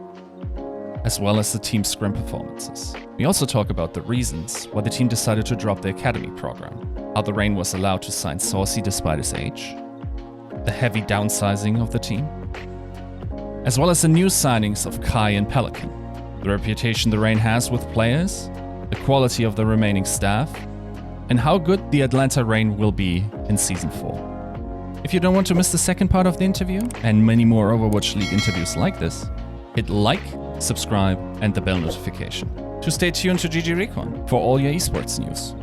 as well as the team's scrim performances. We also talk about the reasons why the team decided to drop the Academy program, how the Reign was allowed to sign Saucy despite his age, the heavy downsizing of the team, as well as the new signings of Kai and Pelican, the reputation the Reign has with players, the quality of the remaining staff, and how good the Atlanta Reign will be in Season 4. If you don't want to miss the second part of the interview and many more Overwatch League interviews like this, hit like, subscribe, and the bell notification to stay tuned to GGRecon for all your esports news.